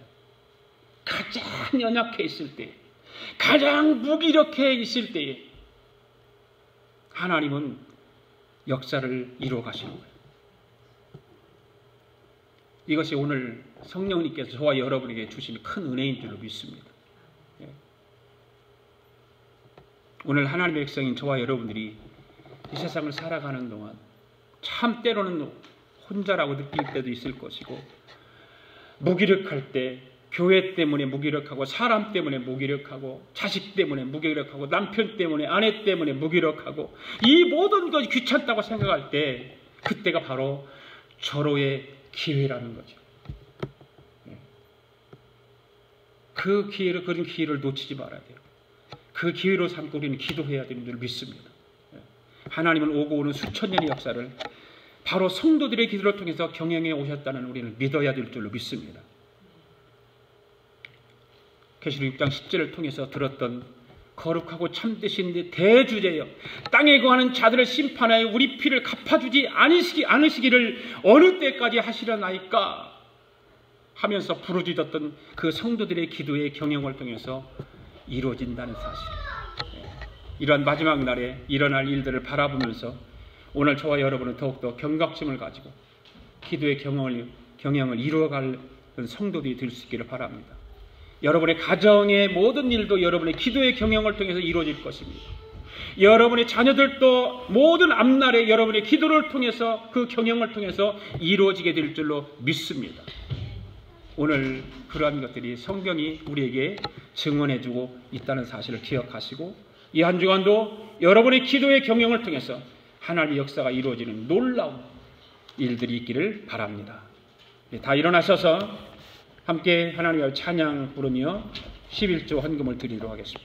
가장 연약해 있을 때, 가장 무기력해 있을 때에 하나님은 역사를 이루어 가시는 거예요. 이것이 오늘 성령님께서 저와 여러분에게 주신 큰 은혜인 줄로 믿습니다. 오늘 하나님의 백성인 저와 여러분들이 이 세상을 살아가는 동안 참 때로는 혼자라고 느낄 때도 있을 것이고 무기력할 때 교회 때문에 무기력하고 사람 때문에 무기력하고 자식 때문에 무기력하고 남편 때문에 아내 때문에 무기력하고 이 모든 것이 귀찮다고 생각할 때 그때가 바로 절호의 기회라는 거죠. 그 기회를, 그런 기회를 놓치지 말아야 돼요. 그 기회로 삼고 우리는 기도해야 되는 줄 믿습니다. 하나님은 오고 오는 수천 년의 역사를 바로 성도들의 기도를 통해서 경영해 오셨다는 우리는 믿어야 될 줄로 믿습니다. 계시록 6장 10절을 통해서 들었던 거룩하고 참되신 대주제여 땅에 거하는 자들을 심판하여 우리 피를 갚아주지 않으시기를 어느 때까지 하시려나이까 하면서 부르짖었던 그 성도들의 기도의 경영을 통해서 이루어진다는 사실. 이러한 마지막 날에 일어날 일들을 바라보면서 오늘 저와 여러분은 더욱더 경각심을 가지고 기도의 경영을 이루어갈 성도들이 될 수 있기를 바랍니다. 여러분의 가정의 모든 일도 여러분의 기도의 경영을 통해서 이루어질 것입니다. 여러분의 자녀들도 모든 앞날에 여러분의 기도를 통해서 그 경영을 통해서 이루어지게 될 줄로 믿습니다. 오늘 그러한 것들이 성경이 우리에게 증언해주고 있다는 사실을 기억하시고 이 한 주간도 여러분의 기도의 경영을 통해서 하나님의 역사가 이루어지는 놀라운 일들이 있기를 바랍니다. 다 일어나셔서 함께 하나님의 찬양 부르며 11조 헌금을 드리도록 하겠습니다.